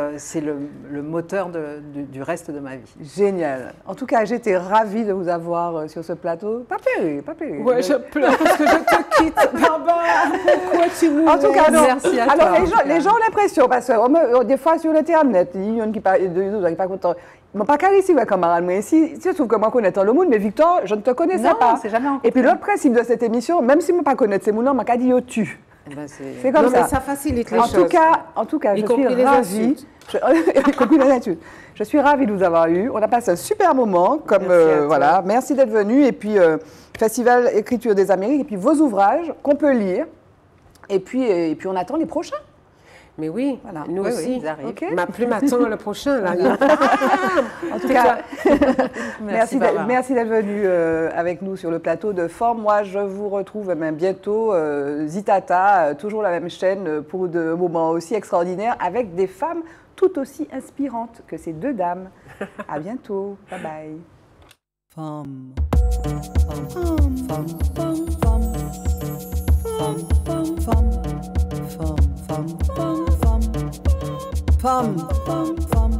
le moteur du reste de ma vie. Génial. En tout cas, j'étais ravie de vous avoir sur ce plateau. Pas péri. Ouais, je pleure parce que je te quitte. Barbara, pourquoi tu nous En tout cas, non. Merci à Alors, toi. les gens ont l'impression, parce que des fois sur l'Internet, il y en a qui ne sont pas contents. Je ne pas ici, camarade. Mais si tu trouves que moi connais le monde, mais Victor, je ne te connaissais Non, pas. c'est jamais rencontré. Et puis l'autre principe de cette émission, même si je ne pas connais ces mots-là, je dit yo tu. Eh ben, C'est comme Non, ça. mais ça facilite les En choses. tout cas, Y je suis compris les ravie. insultes. Y compris les insultes. Je suis ravie de vous avoir eu. On a passé un super moment. Comme, Merci à toi. voilà. Merci d'être venu. Et puis, Festival Écriture des Amériques. Et puis, vos ouvrages qu'on peut lire. Et puis on attend les prochains. Mais oui, Voilà. nous Oui, oui, aussi. ils arrivent. Ok. Ma plume attend le prochain, là. En tout cas, Merci, Barbara. merci d'être venu avec nous sur le plateau de Forme. Moi, je vous retrouve bientôt, Zitata, toujours la même chaîne, pour de moments aussi extraordinaires, avec des femmes tout aussi inspirantes que ces deux dames. À bientôt. Bye bye. Femme. Femme. Femme. Femme. Femme. Femme. Femme. Femme. Femme. Femme. Femme. Femme. Femme.